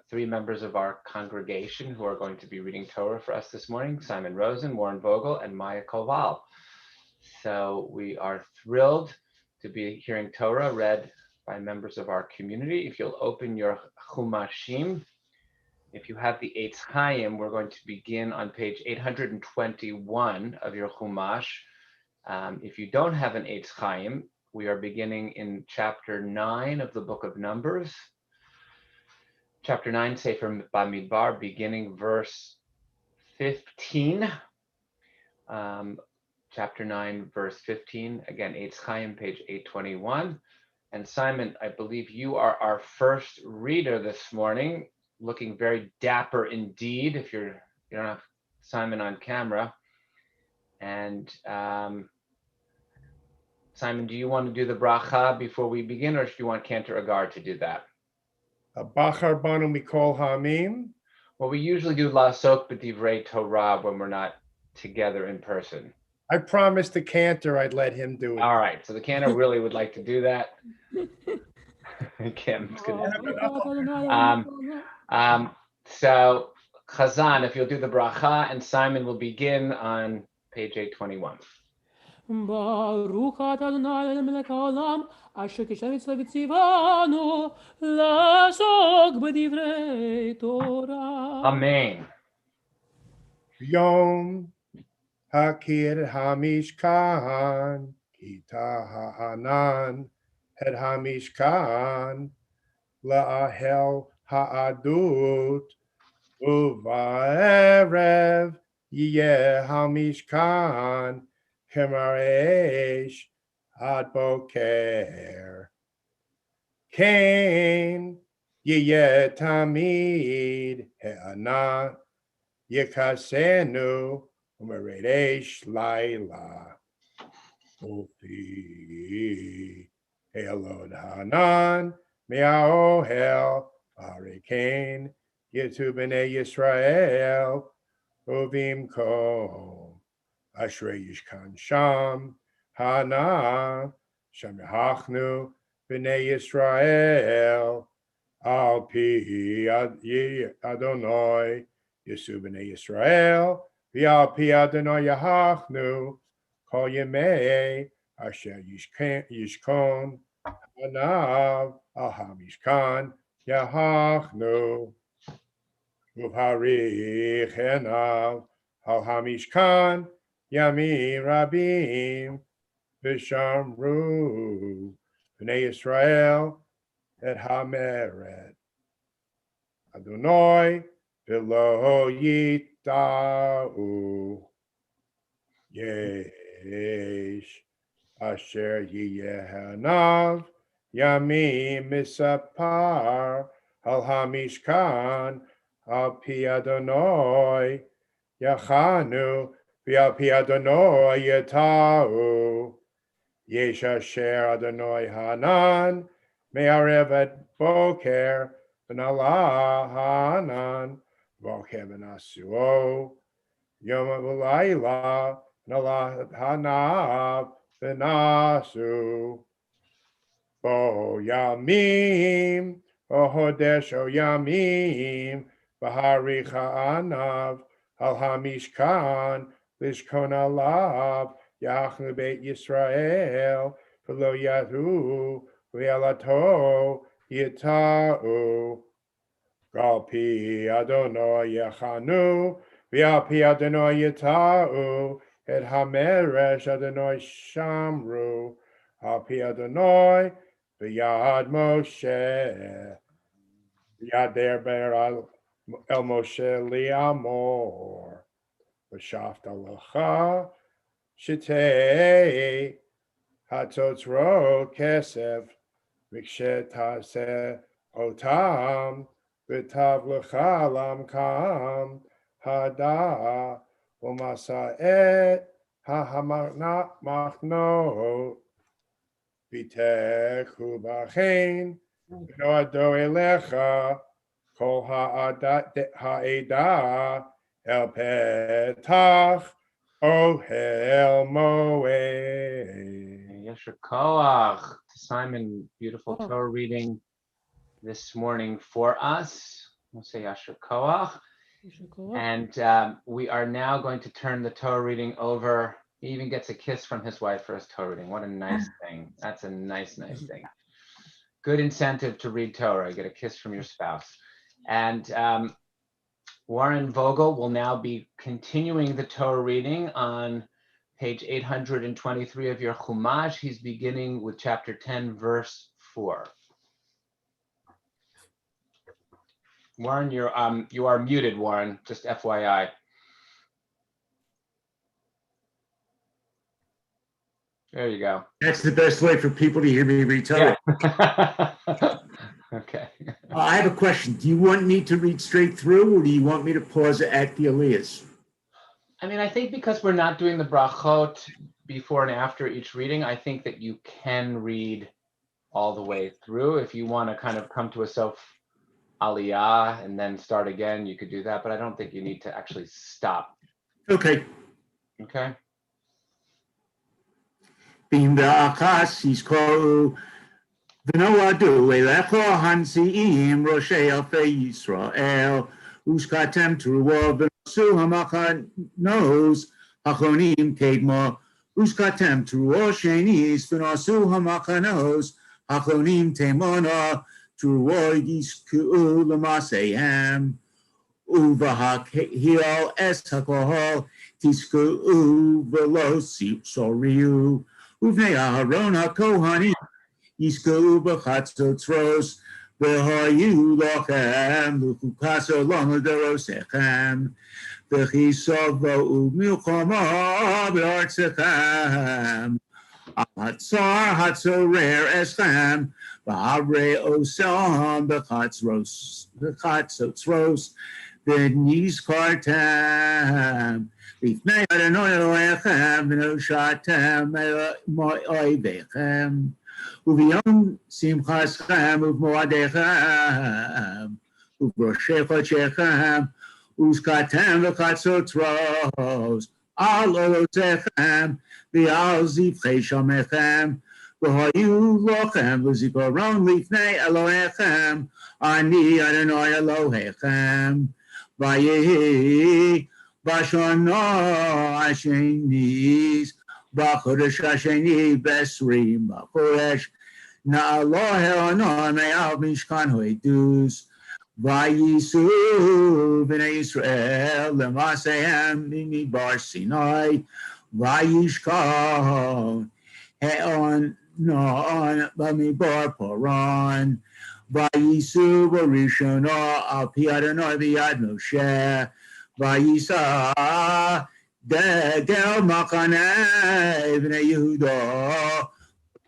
three members of our congregation who are going to be reading Torah for us this morning: Simon Rosen, Warren Vogel, and Maya Koval. So we are thrilled to be hearing Torah read by members of our community. If you'll open your Chumashim, if you have the Eitz Chaim, we're going to begin on page 821 of your Chumash. If you don't have an Eitz Chaim, we are beginning in chapter 9 of the book of Numbers. Chapter 9, Sefer Bamidbar, beginning verse 15. Chapter 9, verse 15. Again, Eitz Chaim, page 821. And Simon, I believe you are our first reader this morning, looking very dapper indeed, if you don't have Simon on camera. And Simon, do you want to do the bracha before we begin, or do you want Cantor Agar to do that? Bachar banu mikol hamim. Well, we usually do Lasok b'divrei Torah when we're not together in person. I promised the Cantor I'd let him do it. All right, so the Cantor really would like to do that. Cam's gonna. So Chazan, if you'll do the bracha, and Simon will begin on page 821. Baruch atah Adonai melech haolam, asher kishan mitzvah v'tzivanu, la'asok b'divrei Torah. Amen. Yom hakir hamishkan, kita ha'anan, het hamishkan, la'ahel ha'adut, uva'erev yeh hamishkan, Kemaresh ad boker. Kain yeh tamid he'ana yekasenu umeresh laila. Ofi elod hanan me'aohel harikain yetu b'nei Yisrael uvim ko. Ashrei Yishkan Sham, Hana, Sham Yahachnu, B'nei Yisrael, Al Pi Adonai, Yesu B'nei Yisrael, V'al Pi Adonai Yahachnu, Kol Yemei, Asher Yishkon, Hanav, Al HaMishkan, Yahachnu, Uvharich Henav, Al HaMishkan, Yami Rabim Vishamru Bnei Yisrael et Hameret Adonai V'lo Yitau Yesh Asher Yehanav Yami Misapar Al Hamishkan Al Pi Adonai Yachanu V'al pi Adonai yetau, yesh asher Adonai hanan, me'arev et boker, v'nala hanan, boker v'nasuo, yom v'layla, v'nala hanav, v'nasu, bo yamim, o hodesh o yamim, v'harich ha'anav, al hamishkan, Lishkon alav, Yachnu Beit Yisrael, V'lo Yadu, V'yalato, Yitau, Gal Pi Adonai Yachanu, V'al Pi Adonai Yitau, Et Hameresh Adonai Shamru, Al Pi Adonai, V'yad Moshe, V'yad Derber El Moshe Liamor, V'shaft alocha, Shetei, Hatotzro Kesef, V'kshet Haseh Otam, V'tav L'cha Lam Kam, Hada, U'masa Et, Ha-ha-machno, V'techu B'chein, V'noado Elecha, Kol ha'eda, El Petach, Ohel Moed. Yesher Koach. Simon, beautiful Torah reading this morning for us. We'll say Yesher Koach. And we are now going to turn the Torah reading over He even gets a kiss from his wife for his Torah reading. What a nice thing. That's a nice thing. Good incentive to read Torah. Get a kiss from your spouse. And Warren Vogel will now be continuing the Torah reading on page 823 of your Chumash. He's beginning with chapter 10, verse 4. Warren, you are muted, Warren, just FYI. There you go. That's the best way for people to hear me read Torah. Yeah. Okay. I have a question. Do you want me to read straight through, or do you want me to pause at the aliyahs? I mean, I think because we're not doing the brachot before and after each reading, I think that you can read all the way through. If you want to kind of come to a sof aliyah and then start again, you could do that, but I don't think you need to actually stop. Okay. Okay. Being the achas, he's called V'noadu elecho hansiim roshei alfei Yisrael uskatem teruah v'nosu hamachanos hachonim kedma uskatem teruah shenis v'nosu hamachanos hachonim temona teruah yisku l'maseihem uvahakhiel es hakohol tisku v'lo soriu uvnei Aharon hakohanim Yisku b'chatzotros v'hayu lochem v'chukaso l'moderosechem v'chisov v'umilchama v'artzechem Hatzar hatzorer eschem v'havre osam b'chatzotros v'nizkartem Lifnei Adonai Elohechem v'noshatem mo'oivechem Uvion simchaschem uvmoadechem uvroshei chodshechem uskatem v'chatzotros al olotechem v'al zivchei shamechem v'hayu lochem v'zikaron lifnei Elohechem ani Adonai Elohechem v'yehi b'shana hashenis B'chodesh hasheni b'esrim b'chodesh na'alo he'onon me'al mishkan ho'edus v'yisu b'nei Yisrael l'maseihem mimidbar Sinai v'yishkon he'onon b'midbar Paran v'yisu b'rishona al pi Adonai v'yad Moshe v'yisa Degel Machaneh Bnei Yehuda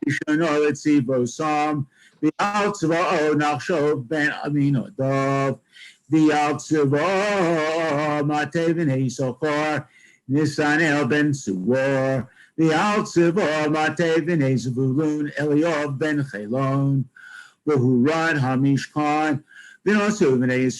Rishona Letzivosam V'al Tzva'o Nachshov Ben Aminadav V'al Tzva'o Matei Bnei Yisachar Nisanel Ben Suor V'al Tzva'o Matei Bnei Zevulun Eliyav Ben Chelon V'huran HaMishkan V'nosu Bnei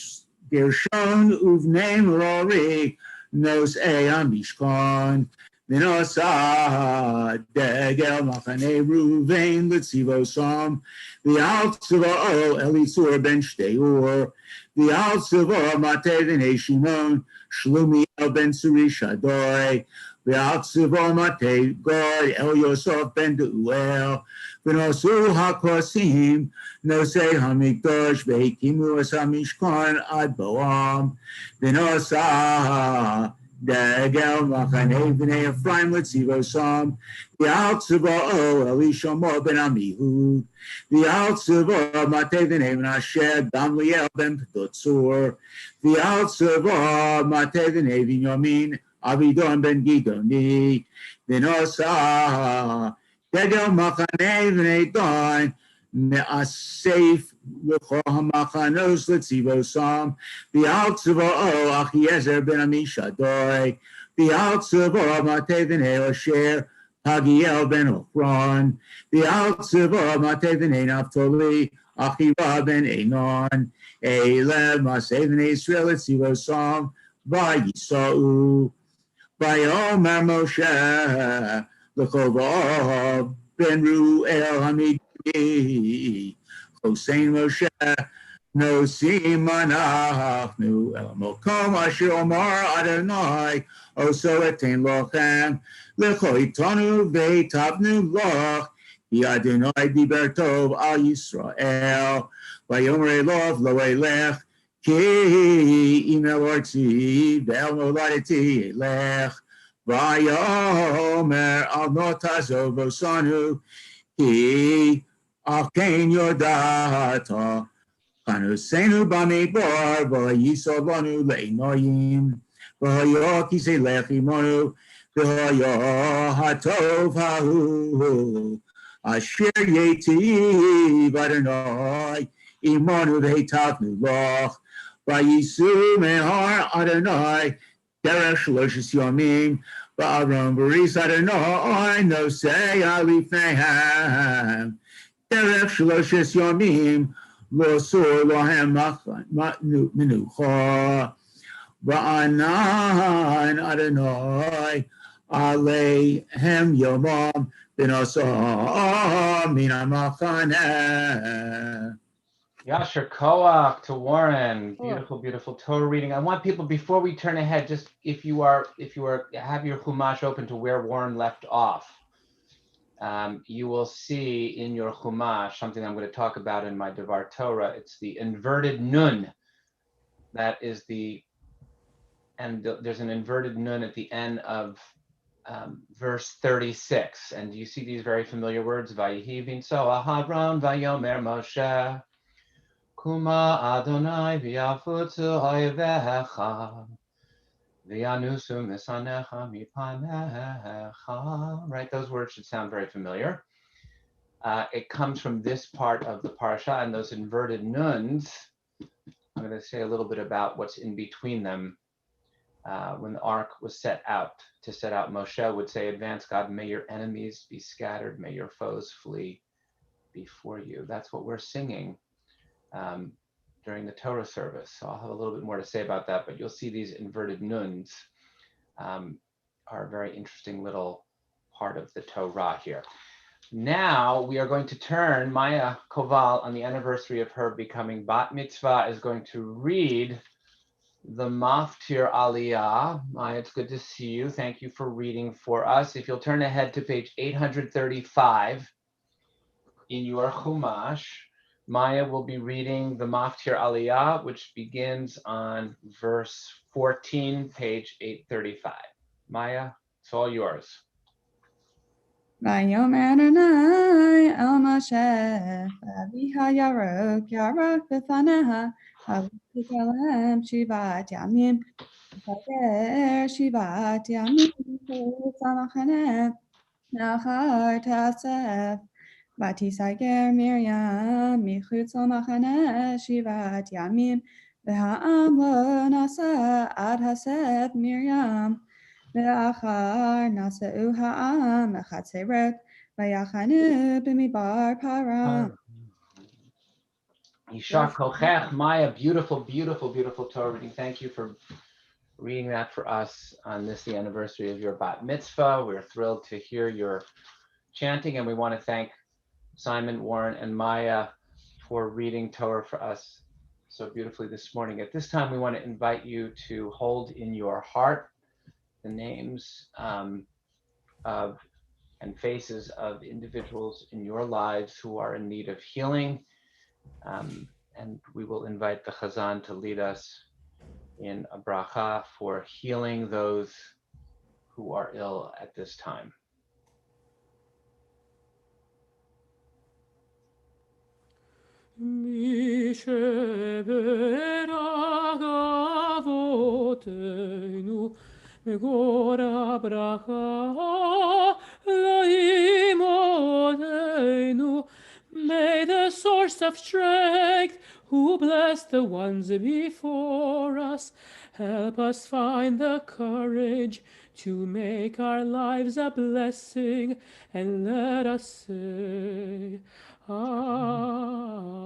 Gershon Uvnei Merari Nos Mishkan Minosah Degel Machane Ruvain Litzivosam V'al Tzva'o Elisur Ben Shteur V'al Tzva'o Matei Bnei Shimon Shlumiel Ben Suri Shadoi V'al Tzva'o Matei Gad El Yosef Ben Duel V'nosu HaKosim Nosei HaMikdash V'hekimu Es HaMishkan Ad Boam V'nosah Degel Machaneh B'nei Ephraim Litzivosam V'al Tzva'o Elishama Ben Amihud V'al Tzva'o Matei B'nei Menashe Gamliel Ben Pedotzur V'al Tzva'o Matei B'nei Binyamin Avidon Ben Gidoni V'nosah Degel Machaneh B'nei Dan Me'asef L'chol HaMachanos Litzivosam V'al Tzva'o Achiezer Ben Amishadoi V'al Tzva'o Matei B'nei Osher Hagiel Ben Ochron V'al Tzva'o Matei B'nei Naphtali Achira Ben Einon Eilev Masei B'nei Yisrael Litzivosam V'yisa'u V'yomer Moshe L'chol Ben Ru'el Hamid Hosein Moshe No simanachnu el mokom asher omar Adonai oso etain lochem lechoitanu ve'tavnu loch ki Adonai diber tov al Yisrael vayomer elov lo elech ki im elortzi ve'el noladeti elech vayomer al notazov osanu ki akein yodata Kanusenu bamidbar, v'yisavanu le'inoyim, v'hayo kisei lechimonu, v'hayo hatov hahu, asher yetiv Adonai, imonu v'hetavnu loch, v'yisu mehar Adonai, derech shloshes yomim, v'aron v'ris Adonai, nosei alifnehem, derech shloshes yomim, Lo sur lohem menucha va'anan Adonai aleihem yomam v'nosam min hamachaneh. Yasher Koach to Warren. Beautiful, beautiful Torah reading. I want people, before we turn ahead, just if you have your Chumash open to where Warren left off, you will see in your Chumash something I'm going to talk about in my Devar Torah. It's the inverted nun. That is there's an inverted nun at the end of verse 36. And you see these very familiar words, Vayihi v'inso Aharon vayomer Moshe Kuma Adonai v'yafutzu oivecha v'yanusu misanecha mipanecha. Right, those words should sound very familiar. It comes from this part of the parsha, and those inverted nuns, I'm going to say a little bit about what's in between them. When the ark was set out, Moshe would say, advance God, may your enemies be scattered, may your foes flee before you. That's what we're singing during the Torah service. So I'll have a little bit more to say about that, but you'll see these inverted nuns are a very interesting little part of the Torah here. Now we are going to turn, Maya Koval, on the anniversary of her becoming Bat Mitzvah, is going to read the Maftir Aliyah. Maya, it's good to see you. Thank you for reading for us. If you'll turn ahead to page 835 in your Chumash, Maya will be reading the Maftir Aliyah, which begins on verse 14, page 835. Maya, it's all yours. Vayomer Adonai el Moshe, v'aviha yarok b'faneha, v'tikalem shivat yamim, v'tager shivat yamim, v'tzamachaneh, nachar tasef, v'tisager Miriam, michutz l'machaneh shivat yamim, v'ha'am lo nasa ad hasef Miriam, Ve'achar nasa'u ha'am mechatzeret v'yachanu b'midbar param. Yishar Kochech, Maya, beautiful, beautiful, beautiful Torah reading. Thank you for reading that for us on this, the anniversary of your Bat Mitzvah. We're thrilled to hear your chanting, and we want to thank Simon, Warren, and Maya for reading Torah for us so beautifully this morning. At this time, we want to invite you to hold in your heart the names of and faces of individuals in your lives who are in need of healing. And we will invite the Chazan to lead us in a bracha for healing those who are ill at this time. Megora bracha laimodenu. May the source of strength, who blessed the ones before us, help us find the courage to make our lives a blessing, and let us say, Amen.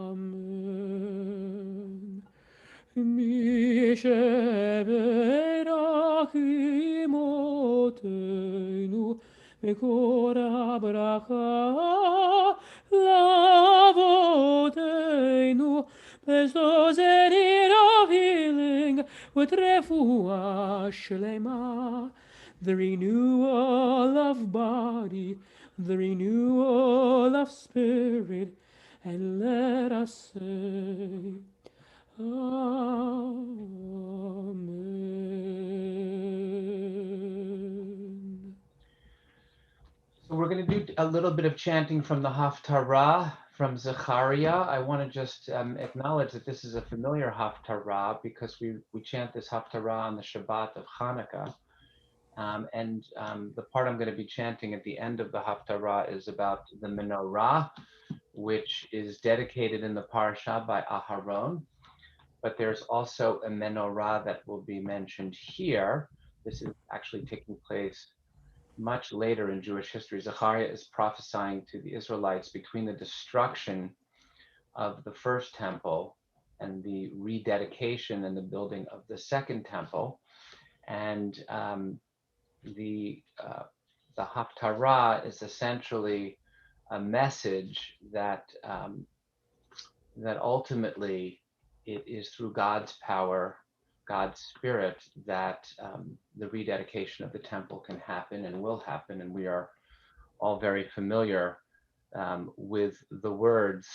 Mi sheberach imotenu, mekora bracha lavodenu, bezo with refuah shlema, the renewal of body, the renewal of spirit, and let us say, Amen. So we're going to do a little bit of chanting from the Haftarah from Zechariah. I want to just acknowledge that this is a familiar Haftarah because we chant this Haftarah on the Shabbat of Hanukkah. The part I'm going to be chanting at the end of the Haftarah is about the menorah, which is dedicated in the parasha by Aharon. But there's also a menorah that will be mentioned here. This is actually taking place much later in Jewish history. Zechariah is prophesying to the Israelites between the destruction of the first temple and the rededication and the building of the second temple. And the Haftarah is essentially a message that that ultimately it is through God's power, God's spirit, that the rededication of the temple can happen and will happen. And we are all very familiar with the words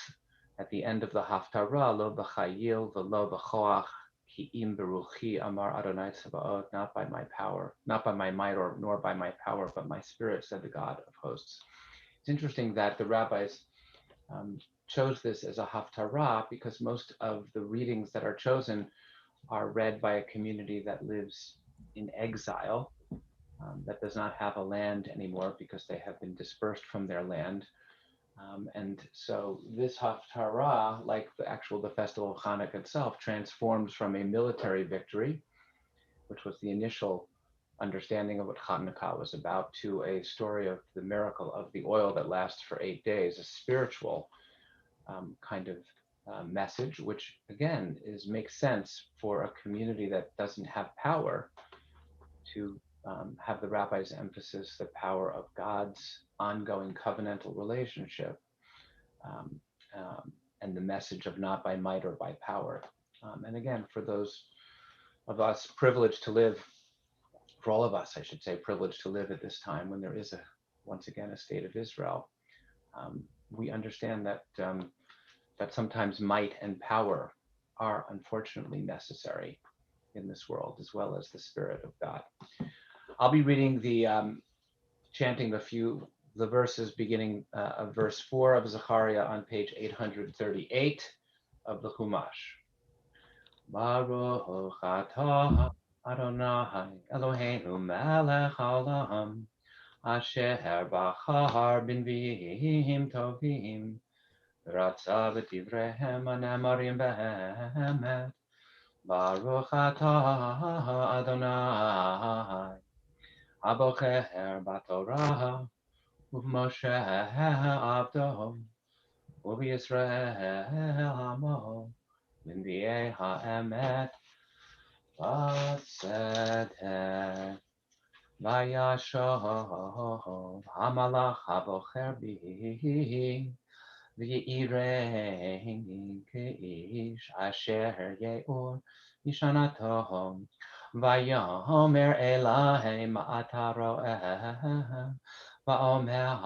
at the end of the Haftarah, lo b'chayil v'lo b'choach ki im beruchi amar Adonai Tzebaot, not by my power, not by my might or nor by my power, but my spirit, said the God of hosts. It's interesting that the rabbis chose this as a Haftarah because most of the readings that are chosen are read by a community that lives in exile, that does not have a land anymore because they have been dispersed from their land. And so this Haftarah, like the festival of Hanukkah itself, transforms from a military victory, which was the initial understanding of what Hanukkah was about, to a story of the miracle of the oil that lasts for 8 days, a spiritual kind of message, which again makes sense for a community that doesn't have power to have the rabbis emphasize the power of God's ongoing covenantal relationship and the message of not by might or by power. And again, for those of us privileged to live, for all of us, I should say, privileged to live at this time when there is once again a state of Israel, we understand that that sometimes might and power are unfortunately necessary in this world, as well as the Spirit of God. I'll be reading chanting the verses beginning of verse 4 of Zechariah on page 838 of the Chumash. Baruch atah Adonai Eloheinu melech haolam, asher bachar b'nviim tovim, Ratza v'tivrehem anemarim behemet. Baruch atah Adonai, abocher b'torah, u'Moshe abdo, u'Yisrael amo, v'nviei ha'emet, v'tzedek, v'yashov hamalach abocher bi. V'yirein k'ish asher ye'or mishanato, v'yomer Elohim ata ro'eh, v'omer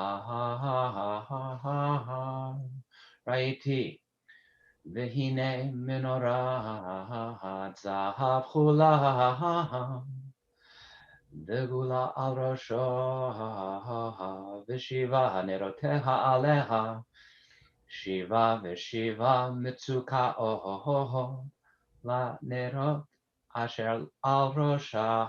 Raiti, v'hine menorah zahav chula, v'gula al rosho, v'shiva neroteha aleha, Shiva v'shiva mitzuka ohoho la nerot asher al rosha,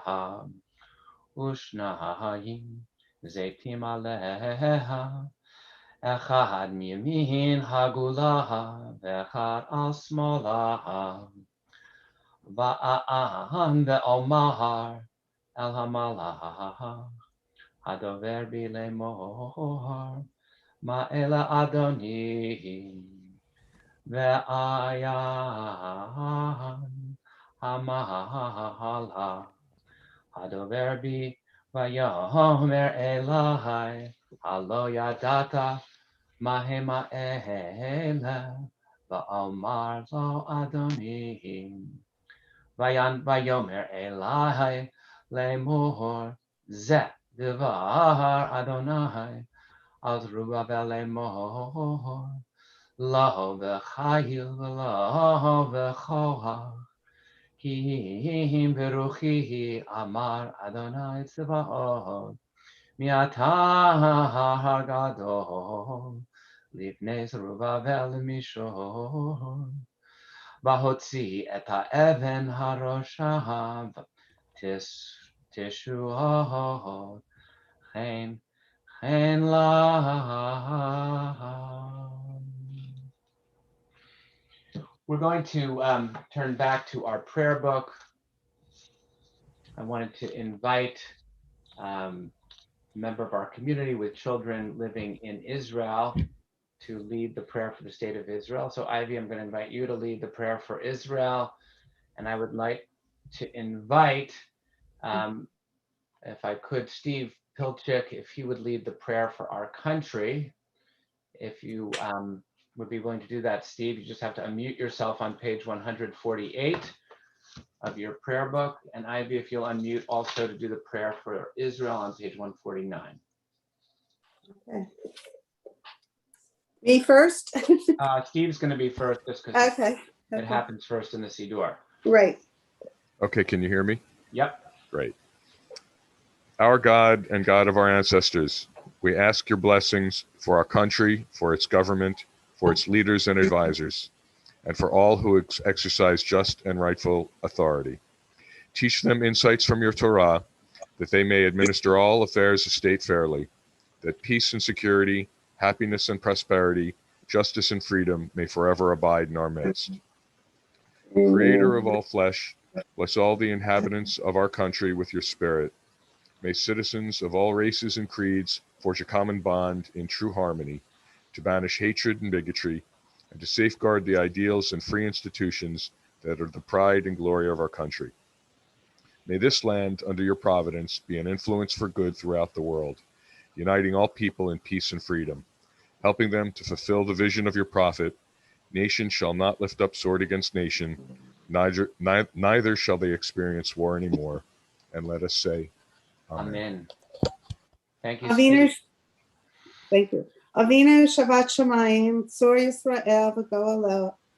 ushnahayim zeitim aleha, echad miyamin hagula v'echad al smola, va'an ve'omar el hamalach hadover bi'lemohar, Ma'ela Adoni ve'ayan hamahala hadover bi vayomer Elahai halo yadata mahema ele va'omar lo Adoni Vayomer Elai lemor ze devar Adonai al Zerubbabel lemor lo v'chayil lo v'choach Ki beruchi amar Adonai Tzvaot mi'ata gadol lifnei Zerubbabel mishor v'hotzi et ha'even harosha tishuot chen la. We're going to turn back to our prayer book. I wanted to invite a member of our community with children living in Israel to lead the prayer for the state of Israel. So Ivy, I'm going to invite you to lead the prayer for Israel. And I would like to invite, if I could, Steve Pilchik, if he would lead the prayer for our country. If you would be willing to do that, Steve, you just have to unmute yourself on page 148 of your prayer book. And Ivy, if you'll unmute also to do the prayer for Israel on page 149. Okay. Me first? Steve's going to be first just because Okay. it happens first in the Siddur. Right. Okay, can you hear me? Yep. Great. Our God and God of our ancestors, we ask your blessings for our country, for its government, for its leaders and advisors, and for all who exercise just and rightful authority. Teach them insights from your Torah, that they may administer all affairs of state fairly, that peace and security, happiness and prosperity, justice and freedom may forever abide in our midst. Creator of all flesh, bless all the inhabitants of our country with your spirit. May citizens of all races and creeds forge a common bond in true harmony to banish hatred and bigotry and to safeguard the ideals and free institutions that are the pride and glory of our country. May this land, under your providence, be an influence for good throughout the world, uniting all people in peace and freedom, helping them to fulfill the vision of your prophet. Nation shall not lift up sword against nation, neither shall they experience war anymore. And let us say, Amen. Thank you, Avinu, Steve. thank you. Avinu Shabbat Shemayim, Tzor Yisrael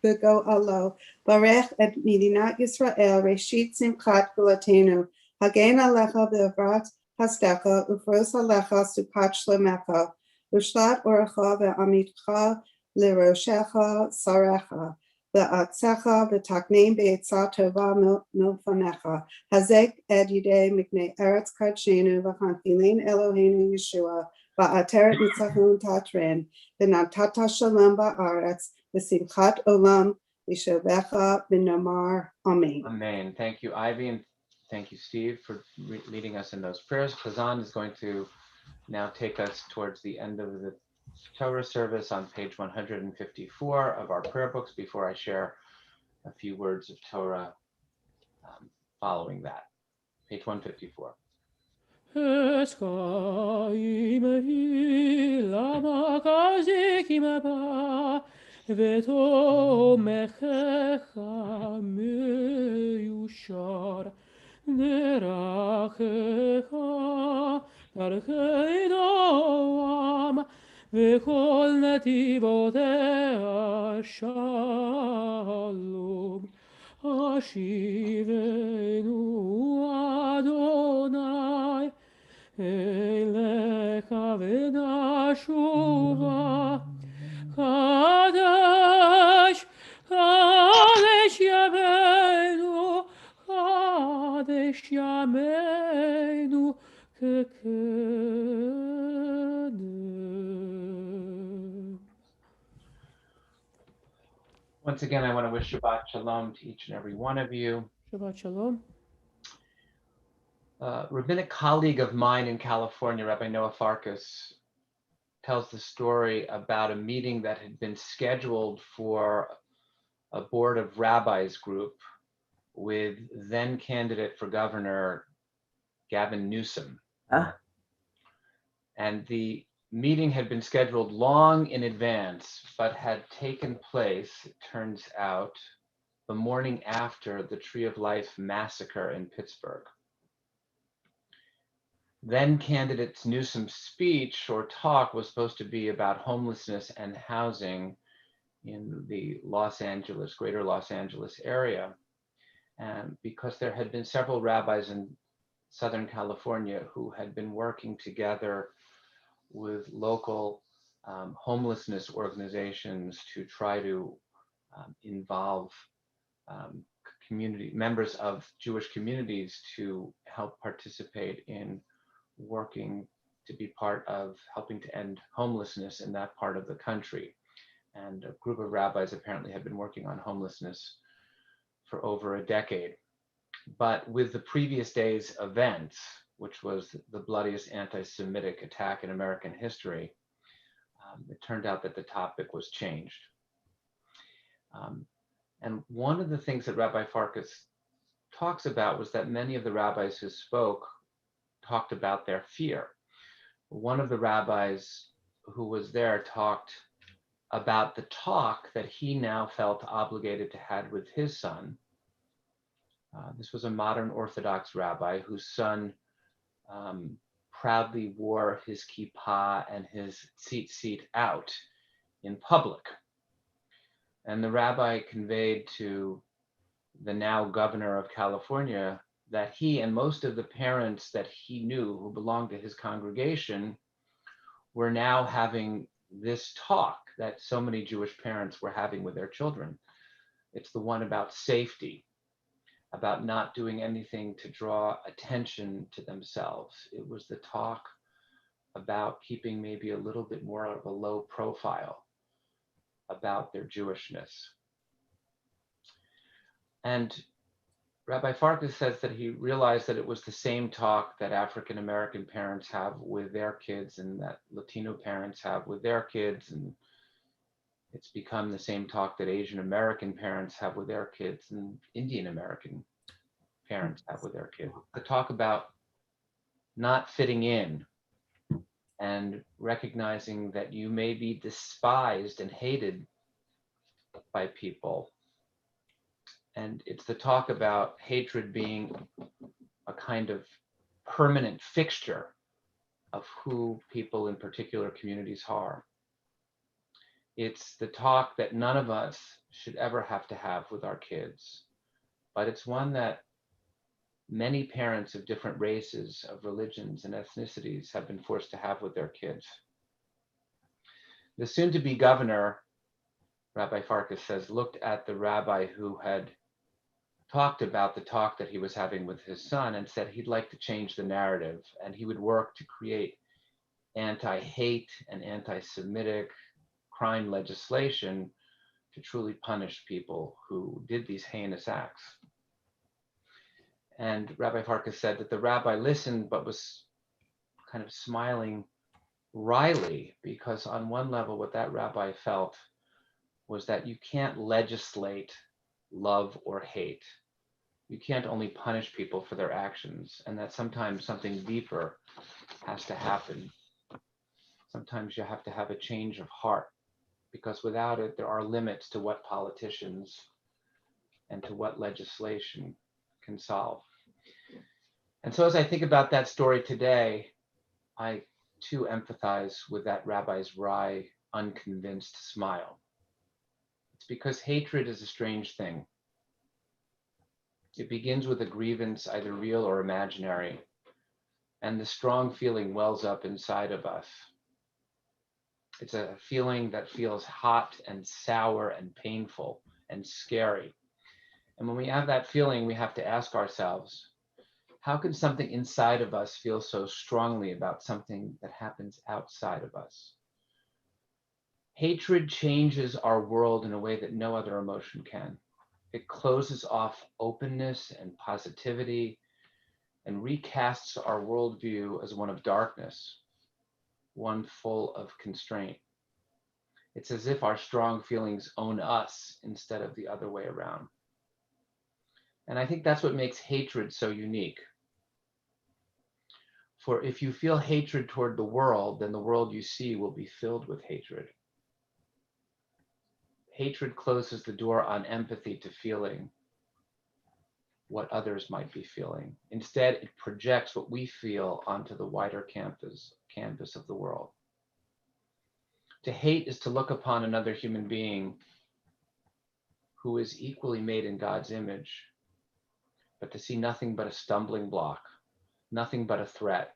v'go alo, Barech et Midinat Yisrael, Reshit Simchat Gulatenu, Hagen Alecha v'Evrat Hasdecha, Ufros Alecha Sukat Shlemecha, Ushlat Orecha v'Amitcha L'Roshecha Sarecha, V'Atzecha v'Takneim Be'etzah Tova Milfanecha, Hazek Ed Yidei Miknei Eretz Kadshenu v'Hanchilin Eloheinu Yeshua, Va'ateret Nitzachon Tatren, V'Natata Shalom Ba'aretz, V'Simchat Olam, V'Shovecha V'Namar. Amen. Amen. Thank you, Ivy, and thank you, Steve, for leading us in those prayers. Kazan is going to now take us towards the end of the Torah service on page 154 of our prayer books before I share a few words of Torah following that. Page 154. וכל נתיבותיה שלום. השיבנו אדוני אליך ונשובה. חדש, חדש ימינו, חדש ימינו כקדם. Once again, I want to wish Shabbat Shalom to each and every one of you. Shabbat Shalom. A rabbinic colleague of mine in California, Rabbi Noah Farkas, tells the story about a meeting that had been scheduled for a board of rabbis group with then candidate for governor Gavin Newsom. And the meeting had been scheduled long in advance, but had taken place, it turns out, the morning after the Tree of Life massacre in Pittsburgh. Then candidate Newsom's speech or talk was supposed to be about homelessness and housing in the greater Los Angeles area. And because there had been several rabbis in Southern California who had been working together with local homelessness organizations to try to involve members of Jewish communities to help participate in working to be part of helping to end homelessness in that part of the country. And a group of rabbis apparently had been working on homelessness for over a decade. But with the previous day's events, which was the bloodiest anti-Semitic attack in American history, it turned out that the topic was changed. And one of the things that Rabbi Farkas talks about was that many of the rabbis who spoke talked about their fear. One of the rabbis who was there talked about the talk that he now felt obligated to have with his son. This was a modern Orthodox rabbi whose son proudly wore his kippah and his tzitzit out in public. And the rabbi conveyed to the now governor of California that he and most of the parents that he knew who belonged to his congregation were now having this talk that so many Jewish parents were having with their children. It's the one about safety, about not doing anything to draw attention to themselves. It was the talk about keeping maybe a little bit more of a low profile about their Jewishness. And Rabbi Farkas says that he realized that it was the same talk that African American parents have with their kids and that Latino parents have with their kids. And it's become the same talk that Asian American parents have with their kids and Indian American parents have with their kids. The talk about not fitting in and recognizing that you may be despised and hated by people. And it's the talk about hatred being a kind of permanent fixture of who people in particular communities are. It's the talk that none of us should ever have to have with our kids, but it's one that many parents of different races, of religions and ethnicities have been forced to have with their kids. The soon-to-be governor, Rabbi Farkas says, looked at the rabbi who had talked about the talk that he was having with his son and said he'd like to change the narrative and he would work to create anti-hate and anti-Semitic crime legislation to truly punish people who did these heinous acts. And Rabbi Farkas said that the rabbi listened but was kind of smiling wryly, because on one level what that rabbi felt was that you can't legislate love or hate. You can't only punish people for their actions, and that sometimes something deeper has to happen. Sometimes you have to have a change of heart, because without it, there are limits to what politicians and to what legislation can solve. And so as I think about that story today, I too empathize with that rabbi's wry, unconvinced smile. It's because hatred is a strange thing. It begins with a grievance, either real or imaginary, and the strong feeling wells up inside of us. It's a feeling that feels hot and sour and painful and scary. And when we have that feeling, we have to ask ourselves, how can something inside of us feel so strongly about something that happens outside of us? Hatred changes our world in a way that no other emotion can. It closes off openness and positivity and recasts our worldview as one of darkness, one full of constraint. It's as if our strong feelings own us instead of the other way around. And I think that's what makes hatred so unique. For if you feel hatred toward the world, then the world you see will be filled with hatred. Hatred closes the door on empathy to feeling what others might be feeling. Instead, it projects what we feel onto the wider canvas of the world. To hate is to look upon another human being who is equally made in God's image, but to see nothing but a stumbling block, nothing but a threat,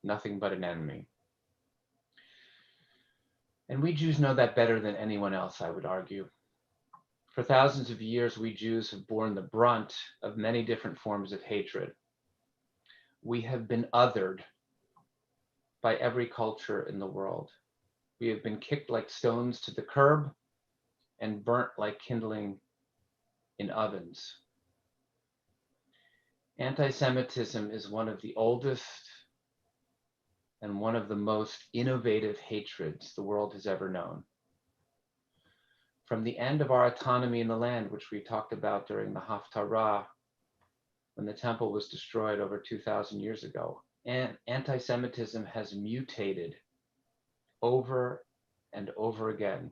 nothing but an enemy. And we Jews know that better than anyone else, I would argue. For thousands of years, we Jews have borne the brunt of many different forms of hatred. We have been othered by every culture in the world. We have been kicked like stones to the curb and burnt like kindling in ovens. Anti-Semitism is one of the oldest and one of the most innovative hatreds the world has ever known. From the end of our autonomy in the land, which we talked about during the Haftarah, when the temple was destroyed over 2,000 years ago, and anti-Semitism has mutated over and over again,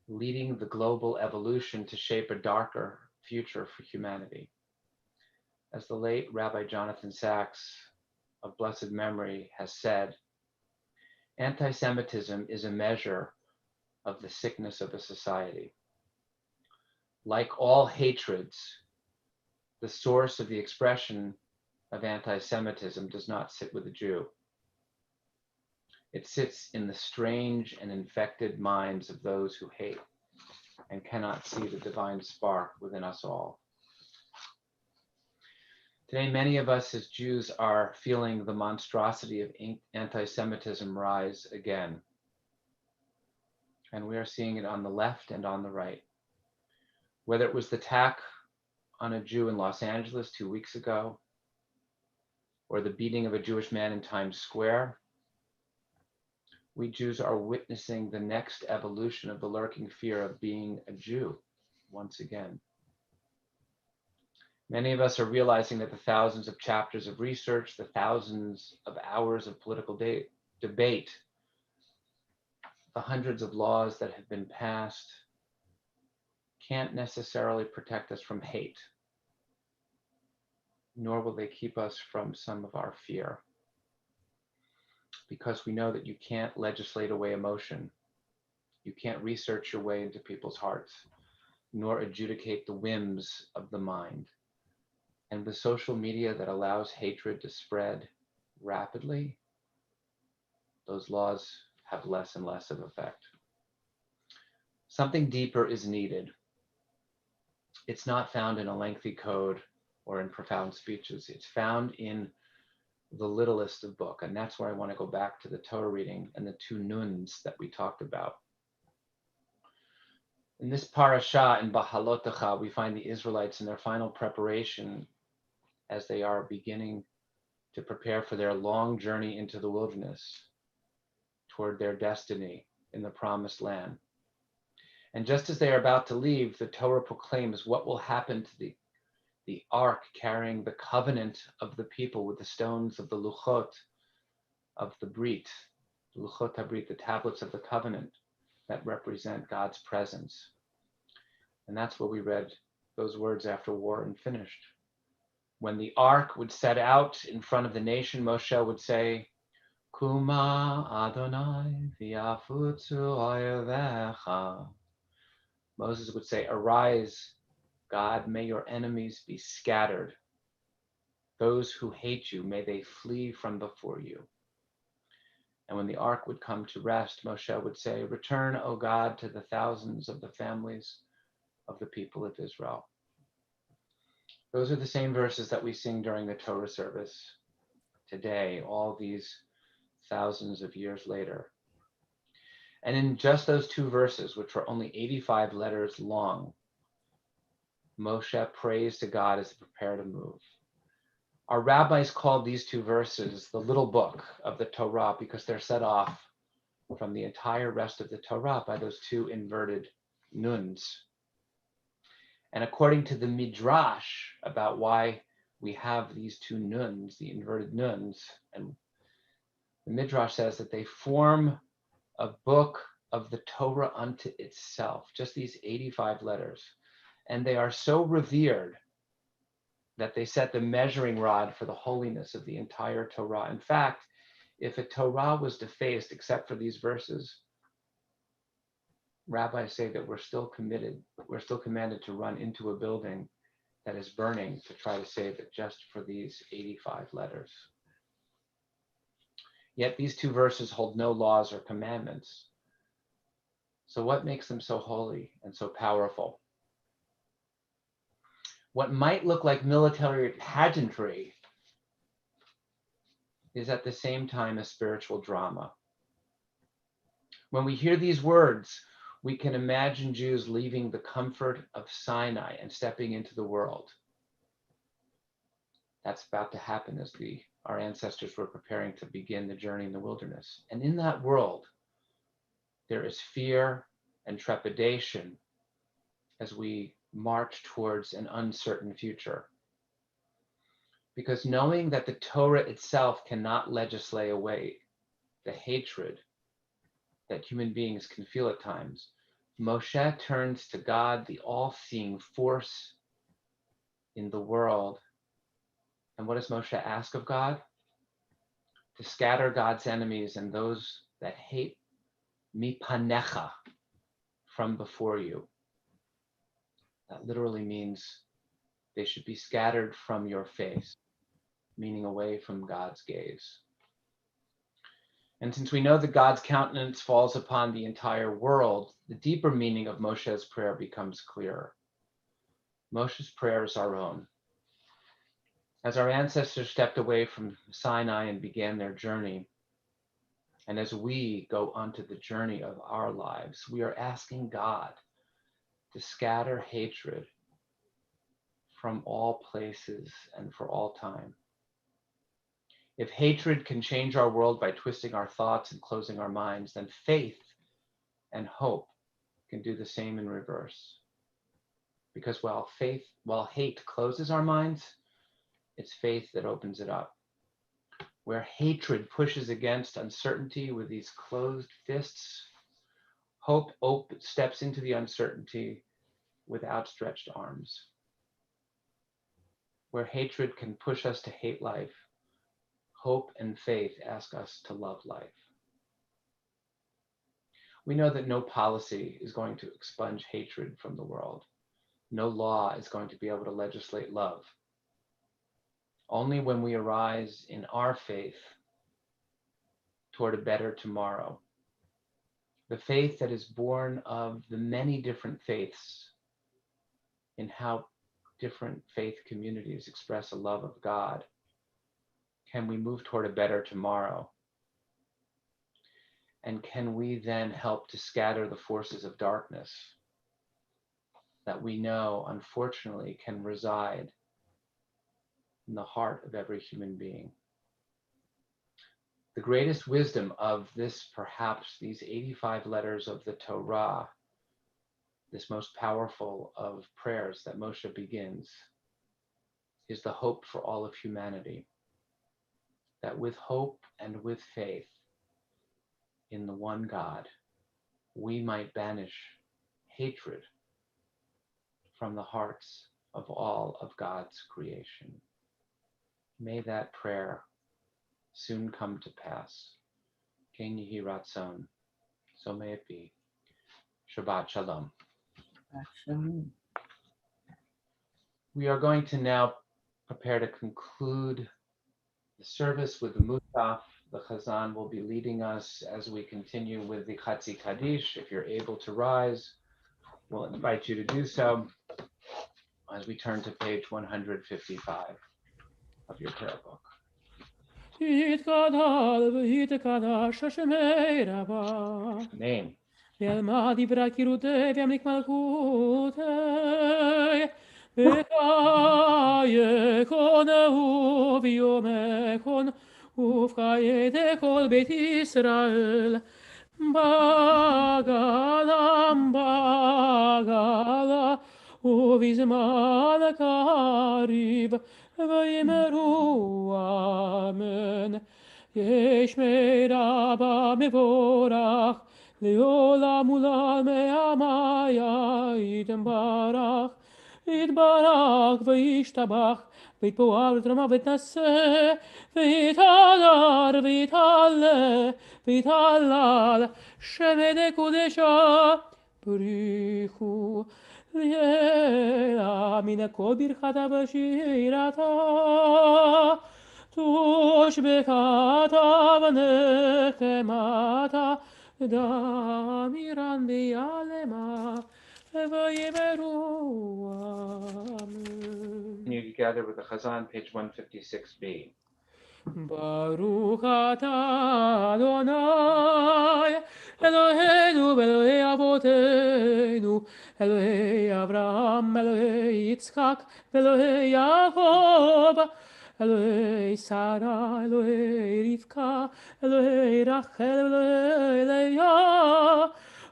leading the global evolution to shape a darker future for humanity. As the late Rabbi Jonathan Sachs of blessed memory has said, anti-Semitism is a measure of the sickness of a society. Like all hatreds, the source of the expression of anti-Semitism does not sit with a Jew. It sits in the strange and infected minds of those who hate and cannot see the divine spark within us all. Today, many of us as Jews are feeling the monstrosity of anti-Semitism rise again. And we are seeing it on the left and on the right. Whether it was the attack on a Jew in Los Angeles 2 weeks ago, or the beating of a Jewish man in Times Square, we Jews are witnessing the next evolution of the lurking fear of being a Jew once again. Many of us are realizing that the thousands of chapters of research, the thousands of hours of political debate, the hundreds of laws that have been passed can't necessarily protect us from hate, nor will they keep us from some of our fear. Because we know that you can't legislate away emotion. You can't research your way into people's hearts, nor adjudicate the whims of the mind. And with social media that allows hatred to spread rapidly, those laws have less and less of effect. Something deeper is needed. It's not found in a lengthy code or in profound speeches. It's found in the littlest of book. And that's where I want to go back to the Torah reading and the two nuns that we talked about. In this parasha in Bahalotecha, we find the Israelites in their final preparation as they are beginning to prepare for their long journey into the wilderness toward their destiny in the promised land. And just as they are about to leave, the Torah proclaims what will happen to the ark carrying the covenant of the people with the stones of the luchot of the Brit, luchot habrit, the tablets of the covenant that represent God's presence. And that's where we read those words after war and finished. When the ark would set out in front of the nation, Moshe would say, Kuma Adonai v'yafutzu oyevecha. Moses would say, arise, God, may your enemies be scattered. Those who hate you, may they flee from before you. And when the ark would come to rest, Moshe would say, return, O God, to the thousands of the families of the people of Israel. Those are the same verses that we sing during the Torah service today, all these thousands of years later. And in just those two verses, which were only 85 letters long, Moshe prays to God as they prepare to move. Our rabbis called these two verses the little book of the Torah because they're set off from the entire rest of the Torah by those two inverted nuns. And according to the Midrash about why we have these two nuns, the inverted nuns, and the Midrash says that they form a book of the Torah unto itself, just these 85 letters. And they are so revered that they set the measuring rod for the holiness of the entire Torah. In fact, if a Torah was defaced except for these verses, rabbis say that we're still commanded to run into a building that is burning to try to save it just for these 85 letters. Yet these two verses hold no laws or commandments. So what makes them so holy and so powerful? What might look like military pageantry is at the same time a spiritual drama. When we hear these words, we can imagine Jews leaving the comfort of Sinai and stepping into the world. That's about to happen as our ancestors were preparing to begin the journey in the wilderness. And in that world, there is fear and trepidation as we march towards an uncertain future. Because knowing that the Torah itself cannot legislate away the hatred that human beings can feel at times, Moshe turns to God, the all-seeing force in the world. And what does Moshe ask of God? To scatter God's enemies and those that hate mipanecha, from before you. That literally means they should be scattered from your face, meaning away from God's gaze. And since we know that God's countenance falls upon the entire world, the deeper meaning of Moshe's prayer becomes clearer. Moshe's prayer is our own. As our ancestors stepped away from Sinai and began their journey, and as we go onto the journey of our lives, we are asking God to scatter hatred from all places and for all time. If hatred can change our world by twisting our thoughts and closing our minds, then faith and hope can do the same in reverse. Because while hate closes our minds, it's faith that opens it up. Where hatred pushes against uncertainty with these closed fists, hope steps into the uncertainty with outstretched arms. Where hatred can push us to hate life, hope and faith ask us to love life. We know that no policy is going to expunge hatred from the world. No law is going to be able to legislate love. Only when we arise in our faith toward a better tomorrow, the faith that is born of the many different faiths in how different faith communities express a love of God, can we move toward a better tomorrow? And can we then help to scatter the forces of darkness that we know, unfortunately, can reside in the heart of every human being? The greatest wisdom of this, perhaps these 85 letters of the Torah, this most powerful of prayers that Moshe begins, is the hope for all of humanity. That with hope and with faith in the one God, we might banish hatred from the hearts of all of God's creation. May that prayer soon come to pass. Ken Yehi Ratzon, so may it be. Shabbat Shalom. We are going to now prepare to conclude the service with the Musaf. The Chazan will be leading us as we continue with the Chatzi Kaddish. If you're able to rise, we'll invite you to do so as we turn to page 155 of your prayer book. Amen. Ve'alma divra kirutei ve'amlik malchutei ve'chayekon u'v'yomekon u'v'chayete kol Beit Yisrael bagala u'v'zman kariv ve'yimeru amen. Yesh me'raba mevorach לעולם ולעולמי עמיה יתברך, יתברך וישתבח, ויתפואר ותרמה ותנשא, ויתהדר ויתהלל, ויתהלל, שמי קודשה בריחו לילה מן הכל ברכתה בשירתה, תושבקתה ונחמתה, דמירן ביעלמה, ויאמרו אמן. Can you gather with the Chazan, page 156b? ברוך אתה אדוני אלוהינו ואלוהי אבותינו, אלוהי אברהם, אלוהי יצחק ואלוהי יעקב, אלוהי שרה, אלוהי רבקה, אלוהי רחל ואלוהי לאה,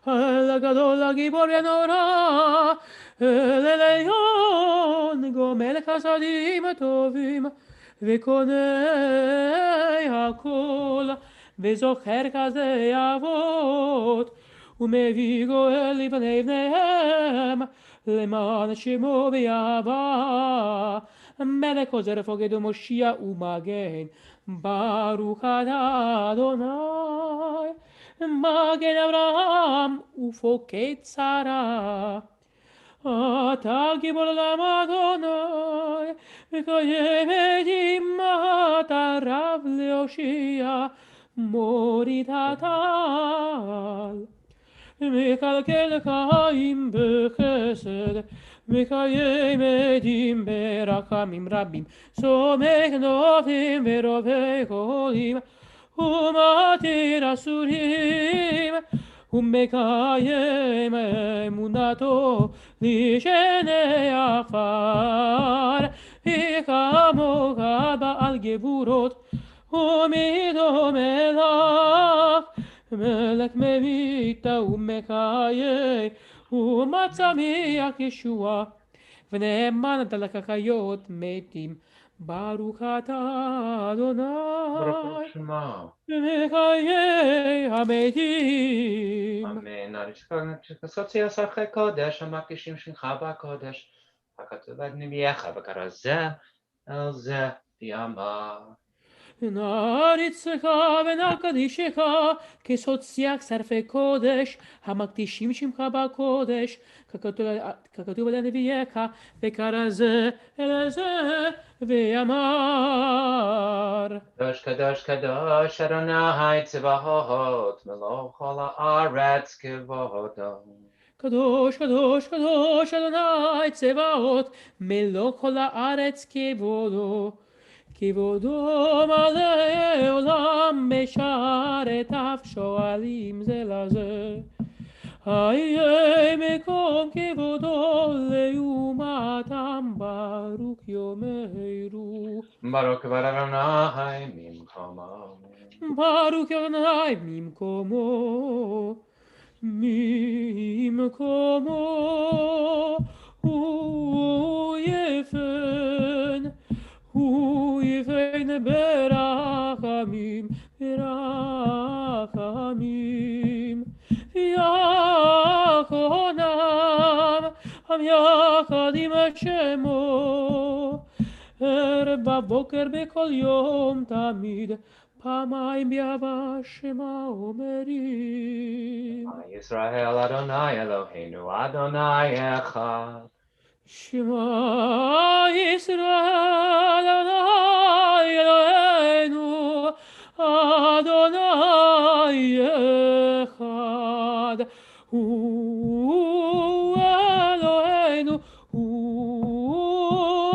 אל הגדול הגיבור ונורא, אל עליון גומל חסדים טובים וקונה הכל, וזוכר כזה אבות, ומביא גואל לבני בניהם, למען שמו באהבה, מלך עוזר פוקד ומושיע ומגן, ברוך אתה אדוני, מגן אברהם ופוקד שרה. אתה גיבור עולם אדוני, מקיים את אימת הרב להושיע, מוריד הטל. מקלקל חיים בחסד, מקיים עדים ברחמים רבים, סומך נופים ורופא חולים, ומתיר אסורים, ומקיים אמונתו לשני עפר, וכמוך בעל גבורות, ומדומה לך, מלך ממיתה ומקיים, ומצמיח ישועה, ונאמן אתה לחיות מתים, ברוך אתה אדוני, Baruch Shema. ומקיים המתים. אמן. אסוציאציה אחרי קודש, המקדישים שמך בקודש, הכתוב עד נביאך וכרזה אל זה ויאמר. נעריצך ונקדישך כסוציאק שרפי קודש, המקדישים שמך בקודש, ככתוב על נביאך, וכרזה אל זה ויאמר. קדוש קדוש קדוש אדוני צבאות מלוא כל הארץ כבודו. קדוש קדוש קדוש אדוני צבאות מלוא כל הארץ כבודו. כבודו מלא עולם משרתיו שואלים זה לזה. היה מקום כבודו לעומתם ברוך יאמרו. ברוך אדוני ממקומו. ברוך אדוני ממקומו. ממקומו הוא יפן. הוא יפן ברחמים, ברחמים, יחונם, עם יחד עם שמו, ערב בבוקר בכל יום תמיד, פעמיים ביבש שמה אומרים. ישראל אדוני אלוהינו אדוני אחד. שמע ישראל אדוני אלוהינו אדוני אחד, הוא אלוהינו, הוא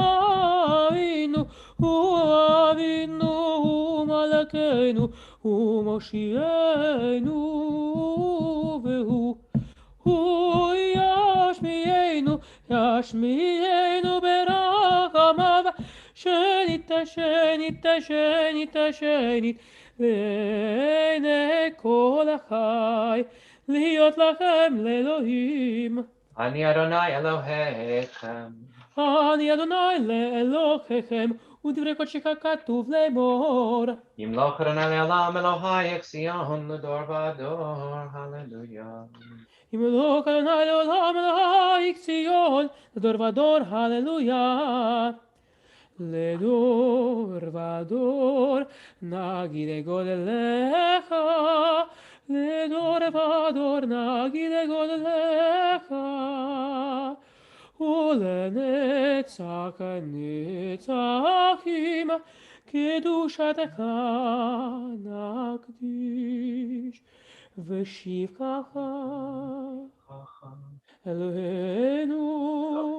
אבינו, הוא מלכנו, הוא מושיענו, והוא ישמיענו, ישמיענו ברחמיו, שנית, שנית, שנית, שנית, לעיני כל החי, להיות לכם לאלוהים. אני אדוני אלוהיכם. אני אדוני לאלוהיכם, ודברי קודשך כתוב לאמור. ימלוך אדוני לעולם אלוהי ציון לדור ודור, הללויה. ימלוך אדוני לעולם אלוהי ציון, לדור ודור, הללויה. לדור ודור נגיד גודלך, לדור ודור נגיד גודלך, ולנצח נצחים קדושתך נקדיש, ושבחך אלוהינו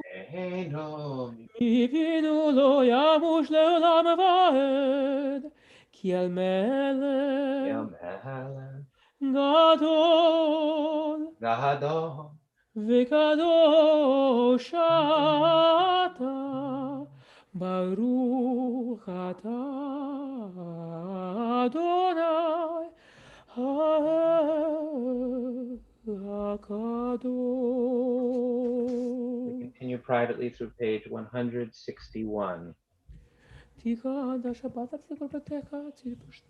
מפינו לא ימוש לעולם ועד, כי על מלך גדול וקדוש אתה, ברוך אתה אדוני האל הקדוש. We continue privately through page 161. תיקה דה שבת לכל בתיך ציפוש,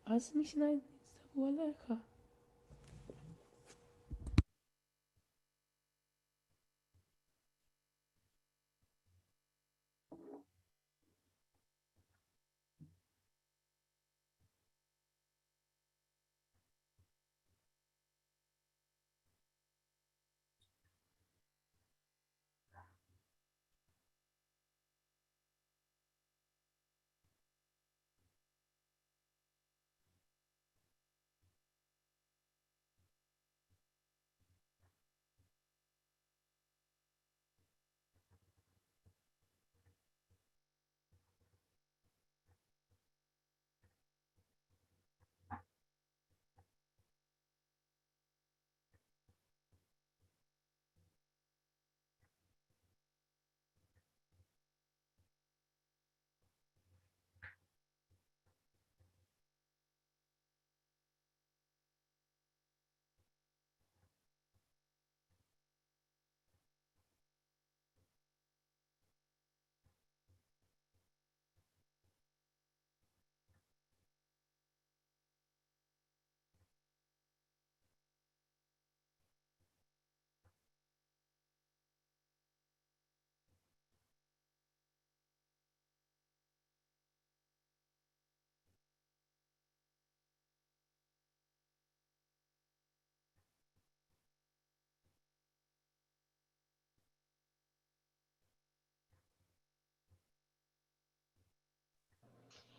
אז משניים נצטוו עליך.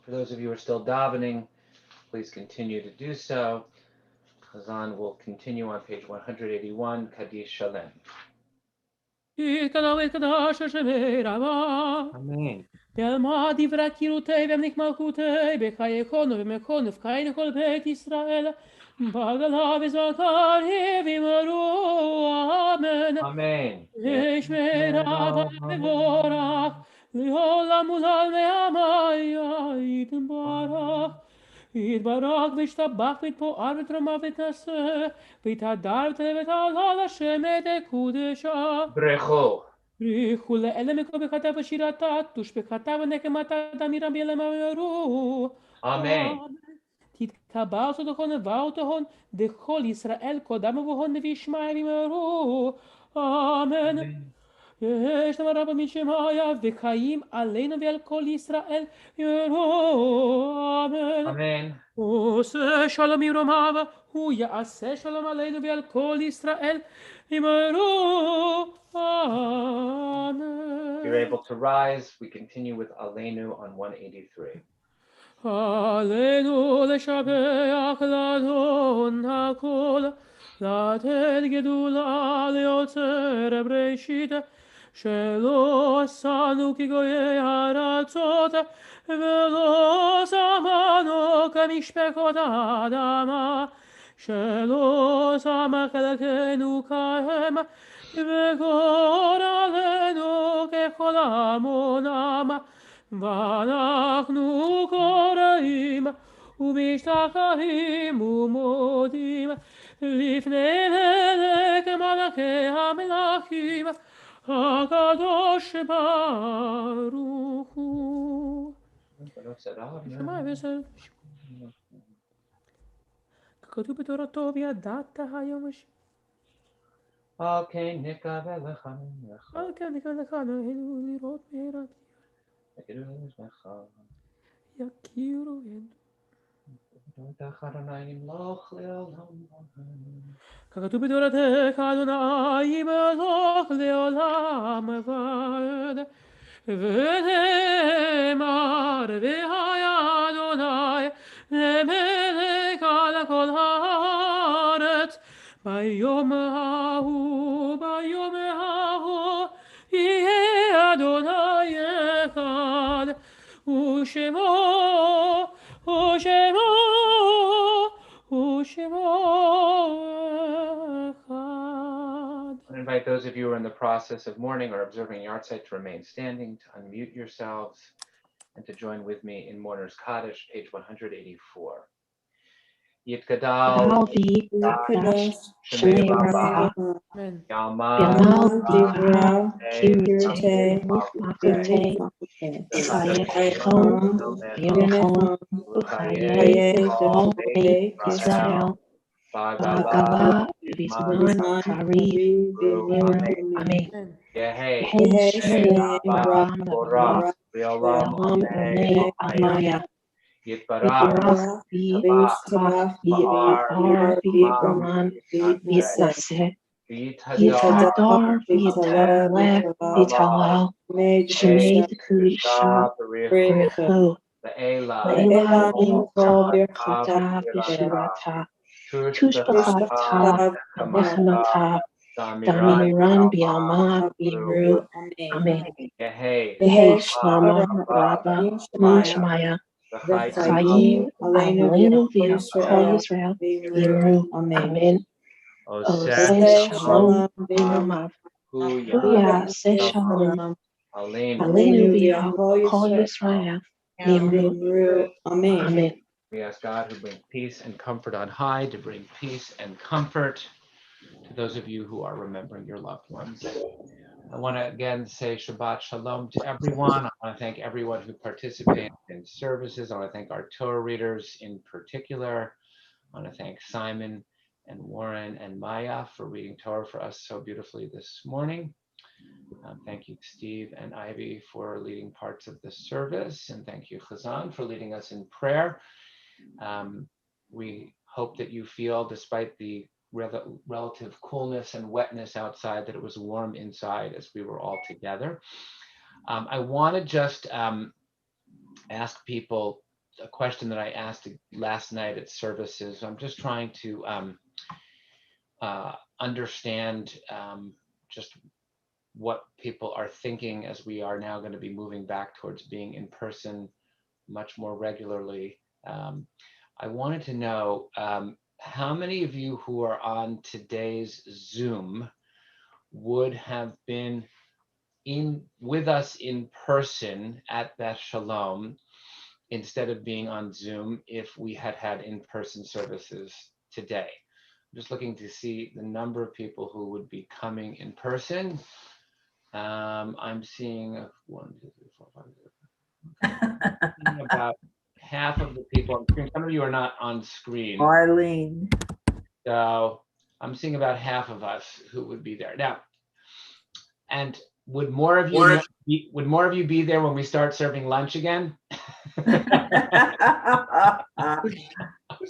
For those of you who are still davening, please continue to do so. Chazan will continue on page 181, Kaddish Shalem. יתקדש ויתקדש שמי רבה, Amen. בעלמא דברי קירותי והמניק מלכותי, בחייכונו ומכונו ובקיינו כל בית ישראל, בעגלה וזכר וימרו, אמן. Amen. ישמרה וברך, לעולם ולעולמי עמיה יתברך. יתברך וישתבח ויתפאר ותרומם ותנשא, ויתהדר ותעלה ותעלה לשם את קודשה. Brecho. בריחו לאלה מקום בכתב ושירתה, תוש בכתב ונקמתה דמירם בילם אמרו. Amen. תתקבל סודכון ובאותהון, דכל ישראל קודם ובהון וישמעי אמרו. אמן. יש דבר רבה משמעיה, וחיים עלינו ועל כל ישראל אמרו. אמן. Amen. עושה שלום ירומיו, הוא יעשה שלום עלינו ועל כל ישראל אמרו. Amen. If you're able to rise, we continue with Aleinu on 183. עלינו לשבח לאדון הכל, לתת גדולה ליוצר בראשית, שלא עשנו כגויי הארצות, ולא שמנו כמשפחות האדמה, שלא שם חלקנו כהם, וגורלנו ככל המונם, ואנחנו קוראים ומשתחווים ומודים לפני מלך מלכי המלכים, הקדוש ברוך הוא. שמע וסר. כתוב בתורתו וידעת היום Okay, נקווה לך. כן, נקווה לך לראות מהרה. יכירו ככתוב בתורתך אדוני מלוך לעולם ועד ונאמר והיה אדוני למלך על כל הארץ ביום ההוא יהיה אדוני אחד ושמו I invite those of you who are in the process of mourning or observing yahrzeit to remain standing, to unmute yourselves, and to join with me in Mourner's Kaddish, page 184. Yitgadal Shemei Rabba Yalma Divra Kirte Mafate Sayechom Yonechom Chaye Israel Bagala Bisman Kari Amen. Yehe Shalem Ram Torah Riolam Amaya Yitbarach Yishtara Ba'ar Raman Visase Yitadar Vitalel Vitalel Shemei Kusha Rechu Le'ela Imkol Birchata V'Shirata Tush B'Chata Nechamata Damiran Bialma Biru Amen. Yehe Shlama Rabba Mishmaya Chayim Aleinu V'Kol Yisrael Biru Amen. Oseh Shalom V'Namav Yaseh Shalom Aleinu V'Kol Yisrael Biru Amen. We ask God who brings peace and comfort on high to bring peace and comfort to those of you who are remembering your loved ones. I want to again say Shabbat Shalom to everyone. I want to thank everyone who participated in services. I want to thank our Torah readers in particular. I want to thank Simon and Warren and Maya for reading Torah for us so beautifully this morning. Thank you, Steve and Ivy, for leading parts of the service. And thank you, Chazan, for leading us in prayer. We hope that you feel, despite the relative coolness and wetness outside, that it was warm inside as we were all together. I want to just ask people a question that I asked last night at services. I'm just trying to understand just what people are thinking as we are now going to be moving back towards being in person much more regularly. I wanted to know how many of you who are on today's Zoom would have been with us in person at Beth Sholom instead of being on Zoom if we had had in-person services today. I'm just looking to see the number of people who would be coming in person. I'm seeing 1, 2, 3, 4, 5, 6. About half of the people on screen. Some of you are not on screen. Marlene. So I'm seeing about half of us who would be there now. And would more of you be there when we start serving lunch again? Was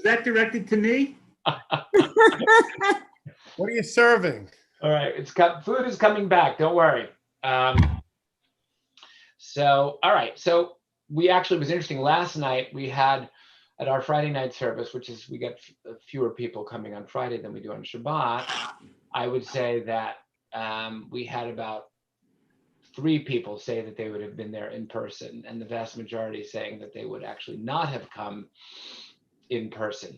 that directed to me? What are you serving? All right, food is coming back. Don't worry. So, all right. So we actually, it was interesting. Last night we had at our Friday night service, which is we get fewer people coming on Friday than we do on Shabbat. I would say that we had about 3 people say that they would have been there in person, and the vast majority saying that they would actually not have come in person.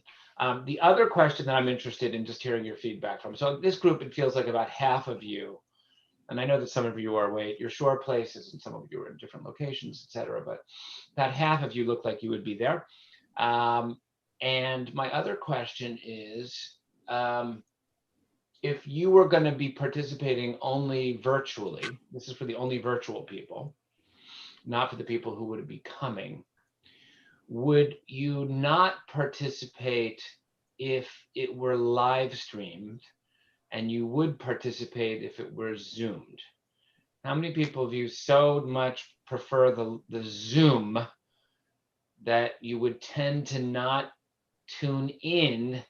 The other question that I'm interested in just hearing your feedback from. So this group, it feels like about half of you, and I know that some of you are away at your shore places and some of you are in different locations, et cetera, but about half of you look like you would be there. And my other question is, if you were going to be participating only virtually, this is for the only virtual people, not for the people who would be coming, would you not participate if it were live streamed, and you would participate if it were Zoomed? How many people of you so much prefer the Zoom that you would tend to not tune in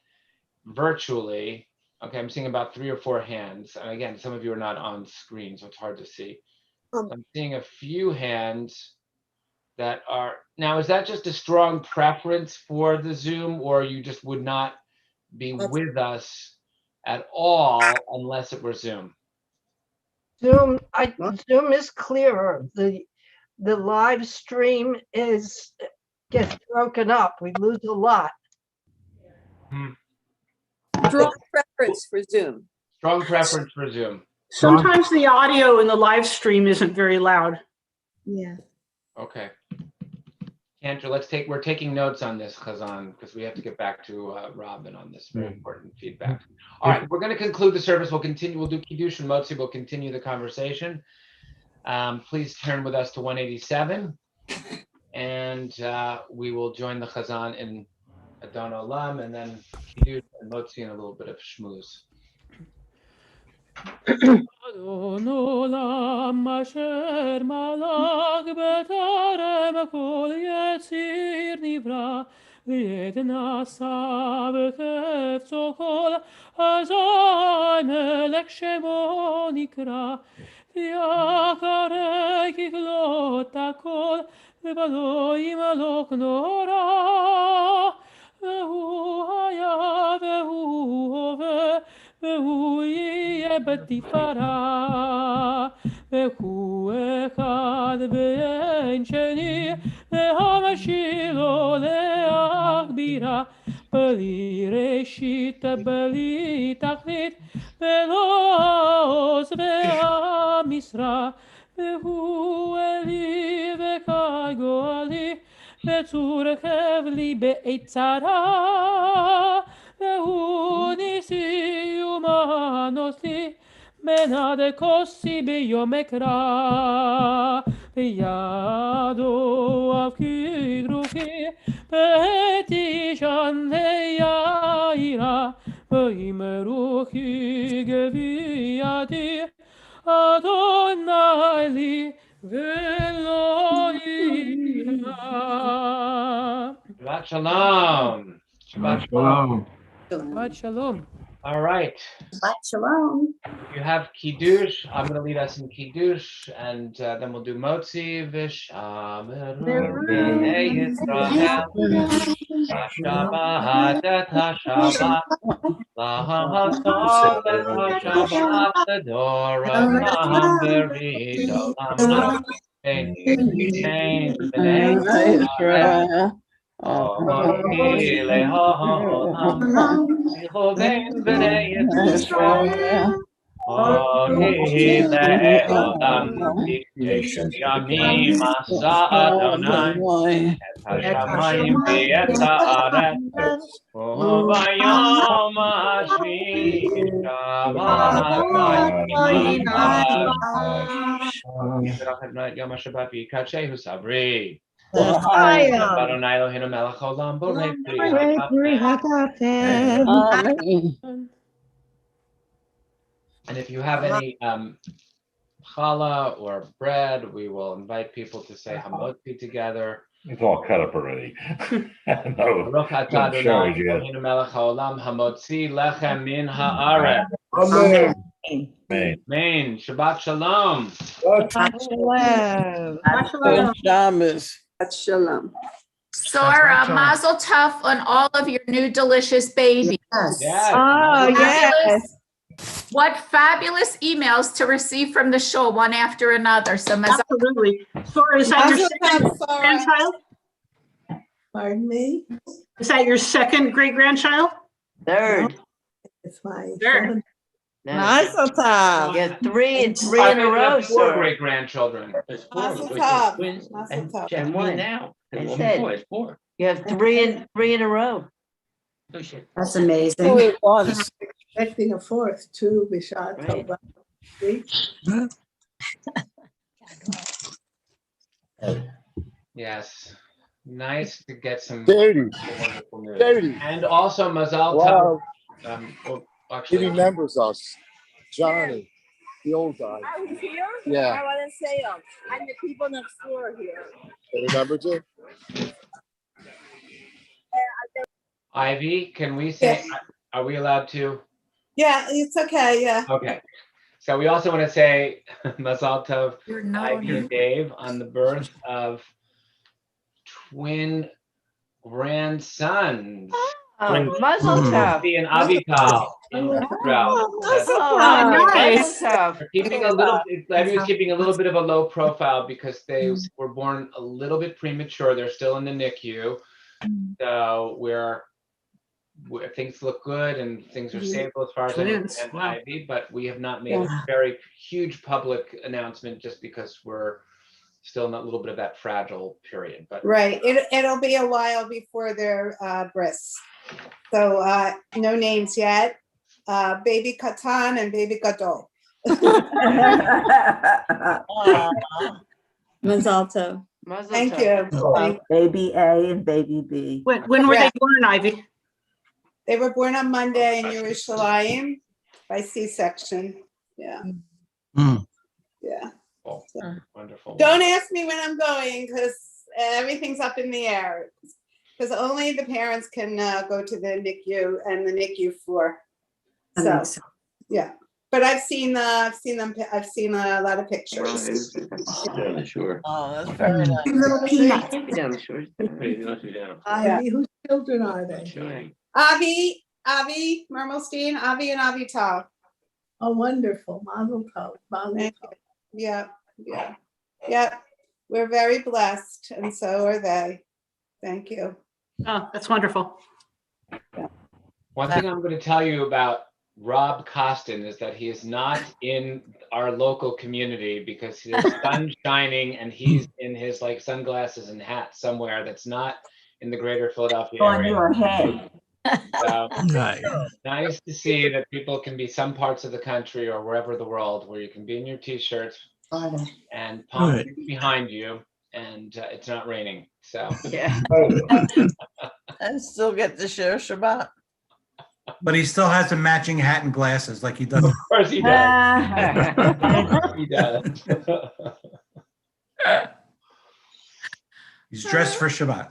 virtually? Okay, I'm seeing about 3 or 4 hands. And again, some of you are not on screen, so it's hard to see. I'm seeing a few hands that are, now is that just a strong preference for the Zoom, or you just would not be with us at all unless it were Zoom? Zoom is clearer. The live stream gets broken up. We lose a lot. Strong preference for Zoom. Strong preference for Zoom. Sometimes the audio in the live stream isn't very loud. Yeah. Okay. Cantor, we're taking notes on this, Chazan, because we have to get back to Robin on this very important feedback. All right, we're going to conclude the service. We'll continue. We'll do Kiddush and Motzi. We'll continue the conversation. Please turn with us to 187, and we will join the Chazan in Adon Olam, and then Kiddush and Motzi and a little bit of Shmuz. Adon Olam asher malach b'tarem kol yetzir nivra v'yed nasa v'chefzo kol hazai melech shemo nikra v'yacharei kiklot hakol v'balo yimalok nora v'hu haya v'hu hove והוא יהיה בתפארה, והוא אחד ואין שני, והמשילו להגבירה, בלי ראשית, בלי תכלית, ולא העוז והמשרה, והוא אלי וקי גואלי, וצור חבלי בעת צרה, והוא ניסי ומנוסי, מנעד כוסי ביום אקרא, בידו אף כדרוכי, בעת ישן ליעירה, ואמרו כי גבייתי, אדוני לי ולא יירא. Shabbat Shalom. Shabbat Shalom. Shabbat Shalom. All right. Shabbat Shalom. You have Kiddush. I'm going to lead us in Kiddush, and then we'll do Motzi v'Shameru b'nei Yisrael. Shabbat et Shabbat. Lahasol et Shabbat l'dorah berit olam. B'nei Yisrael. Ohi le'olam, Yehovein b'nei Yisrael. Ohi le'olam, Yamim asa Adonai, et hashamayim v'et haaretz, u'bayom hashvi'i Shabbat Yom HaShabbat v'yikadshehu sabri. Adonai Eloheinu melech haolam borei pri hatafen. And if you have any challah or bread, we will invite people to say hamotzi together. It's all cut up already. Baruch atah Adonai Eloheinu melech haolam hamotzi lechem min haaretz. Amen. Amen. Shabbat Shalom. Shabbat Shalom. Sora, mazel tov on all of your new delicious babies. Yes. Oh, yes. What fabulous emails to receive from the show, one after another. So mazel. Absolutely. Sora, is that your second grandchild? Pardon me? Is that your second great-grandchild? Third. It's my Third. Mazel tov. Yeah, three in a row, Four sir. great grandchildren. Mazel tov. Mazel tov. And one now. I said, you have three in a row. That's amazing. Oh, it was. expecting a fourth too, Bishar Right. Tova. Yes. Nice to get some Dirty. wonderful news. Dirty. And also Mazal Wow. Tov. Well, He actually, remembers us. Johnny, the old guy. I was here? Yeah. I want to say I'm the people next door here. They remembered you? Ivy, can we say, are we allowed to? Yeah, it's okay. Yeah. Okay. So we also want to say Mazal Tov, You're not on Ivy here. and Dave, on the birth of twin grandsons. Mazel tov. And Avital in Israel. Nice. They're keeping a little. Ivy was keeping a little bit of a low profile because they were born a little bit premature. They're still in the NICU, so things look good and things are stable as far as I understand, Ivy. But we have not made a very huge public announcement just because we're still in a little bit of that fragile period. But right, it'll be a while before their bris. So no names yet. Baby Katan and baby Gadol. Mazal tov. Thank you. Baby A and baby B. When were they born, Ivy? They were born on Monday in Yerushalayim by C-section. Yeah. Yeah. Oh, wonderful. Don't ask me when I'm going because everything's up in the air. Because only the parents can go to the NICU and the NICU floor. So, yeah. But I've seen a lot of pictures. Sure. Oh, that's very nice. Little peanuts. Ivy, whose children are they? Avi Mermelstein, Avi and Avi Tal. Oh, wonderful. Mazel tov. Mazel tov. Yeah. We're very blessed, and so are they. Thank you. Oh, that's wonderful. One thing I'm going to tell you about Rob Costin is that he is not in our local community because the sun's shining and he's in his like sunglasses and hat somewhere that's not in the greater Philadelphia area. On your head. So, nice to see that people can be some parts of the country or wherever the world where you can be in your t-shirts and palm behind you and it's not raining. So yeah. And still get to share Shabbat. But he still has a matching hat and glasses like he does. Of course he does. Of course he does. He's dressed for Shabbat.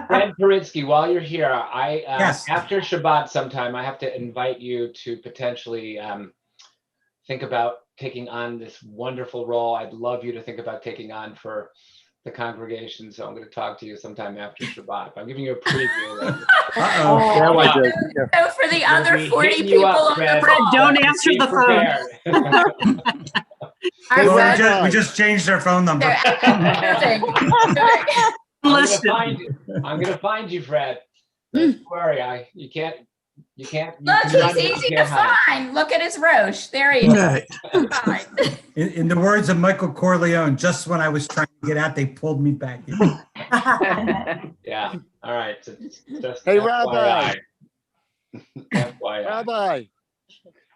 Fred Paritsky, while you're here, Yes. After Shabbat sometime, I have to invite you to potentially think about taking on this wonderful role. I'd love you to think about taking on for the congregation. So I'm going to talk to you sometime after Shabbat. I'm giving you a preview. So for the other 40 people on the call. Don't answer the phone. We just changed our phone number. I'm going to find you, Fred. Don't worry. You can't. Look, he's easy to find. Look at his Roche. There he is. In the words of Michael Corleone, just when I was trying to get out, they pulled me back in. Yeah. All right. So just Hey, FYI. Rabbi. FYI. Rabbi.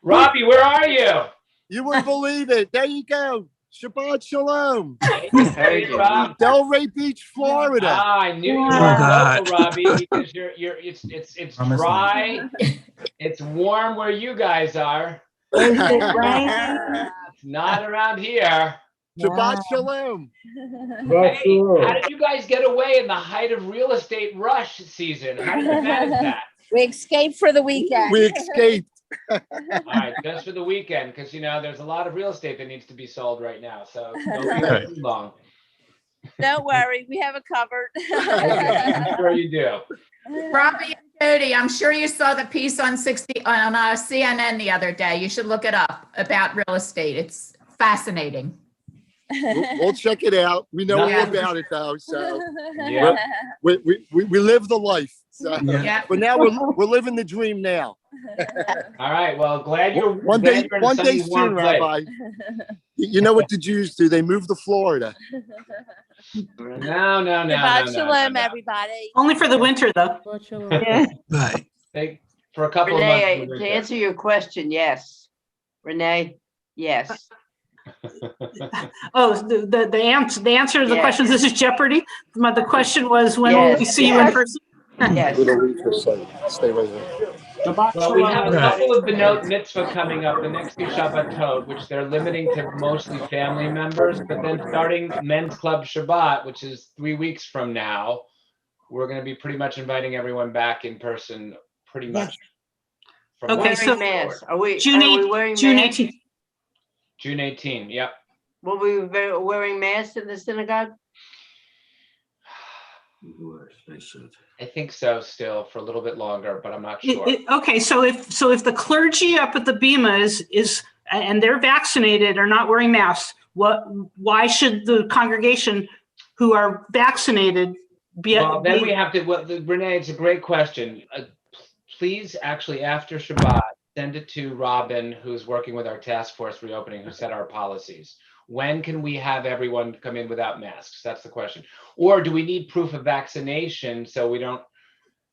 Robbie, where are you? You wouldn't believe it. There you go. Shabbat Shalom. Hey, Rob. Delray Beach, Florida. I knew you were local, Robbie, because it's dry. It's warm where you guys are. Is it raining? It's not around here. Shabbat Shalom. Hey, how did you guys get away in the height of real estate rush season? How did you manage that? We escaped for the weekend. We escaped. All right, just for the weekend, because there's a lot of real estate that needs to be sold right now, so don't be there too long. Don't worry, we have it covered. I'm sure you do. Robbie and Jody, I'm sure you saw the piece on CNN the other day. You should look it up about real estate. It's fascinating. We'll check it out. We know all about it though, so we live the life. So. Yeah. But now we're living the dream now. All right. Well, glad you're one day soon, Rabbi. You know what the Jews do? They move to Florida. No. Shabbat Shalom, everybody. Only for the winter, though. Yeah. Right. for a couple Renee, of months. to answer your question, yes. Renee, yes. Oh, the answer to the Yes. question, this is Jeopardy. The question was, when will we see you in person? Yes. Little leave for a second. Stay right there. Well, we have a Right. couple of Benot Mitzvah coming up, the next two Shabbatot, which they're limiting to mostly family members. But then starting Men's Club Shabbat, which is 3 weeks from now, we're going to be pretty much inviting everyone back in person, pretty much. From Okay, March so Masks. Are we June wearing June masks? 18th. June 18, yep. Will we be wearing masks in the synagogue? I think so still for a little bit longer, but I'm not sure. Okay, so if the clergy up at the Bima is and they're vaccinated are not wearing masks, why should the congregation who are vaccinated be? Well, then we have to. Well, Renee, it's a great question. Please, actually, after Shabbat, send it to Robin, who's working with our task force reopening, who set our policies. When can we have everyone come in without masks? That's the question. Or do we need proof of vaccination so we don't?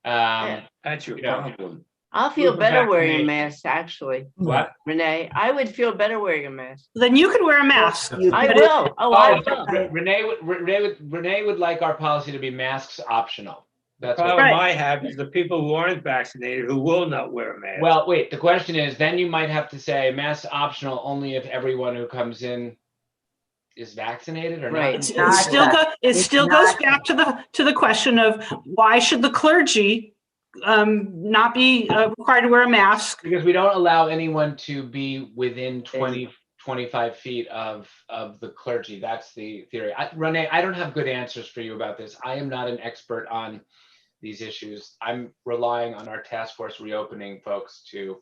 That's your problem. I'll feel Proof of better wearing a vaccination. mask, actually. What? Renee, I would feel better wearing a mask. Then you could wear a mask. I will. Oh, I will. Renee would like our policy to be masks optional. The That's problem what. I have is the people who aren't vaccinated who will not wear a mask. Well, wait. The question is, then you might have to say masks optional only if everyone who comes in is vaccinated or Right. not. It still goes back to the question of why should the clergy not be required to wear a mask? Because we don't allow anyone to be within 25 feet of the clergy. That's the theory. Renee, I don't have good answers for you about this. I am not an expert on these issues. I'm relying on our task force reopening folks to.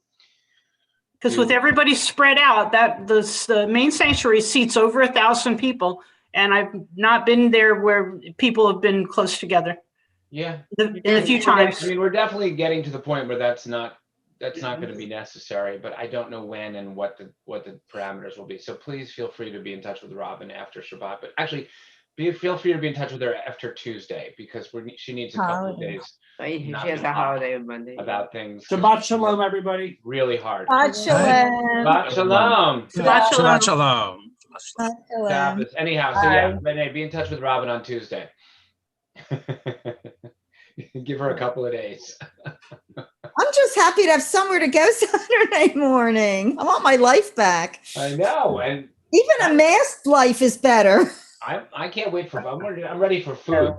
Because with everybody spread out, the main sanctuary seats over 1,000 people, and I've not been there where people have been close together. Yeah, a few times. I mean, we're definitely getting to the point where that's not going to be necessary, but I don't know when and what the parameters will be. So please feel free to be in touch with Robin after Shabbat. But actually, feel free to be in touch with her after Tuesday because she needs a couple of days. She has a holiday on Monday. About things. Shabbat Shalom, everybody. Really hard. Shabbat Shalom. Shabbat Shalom. Shabbat Shalom. Shabbos. Anyhow, so yeah, Renee, be in touch with Robin on Tuesday. Give her a couple of days. I'm just happy to have somewhere to go Saturday morning. I want my life back. I know, and even a masked life is better. I can't wait for. I'm ready for food.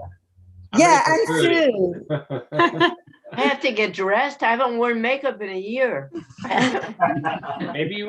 And food. I have to get dressed. I haven't worn makeup in a year. Maybe you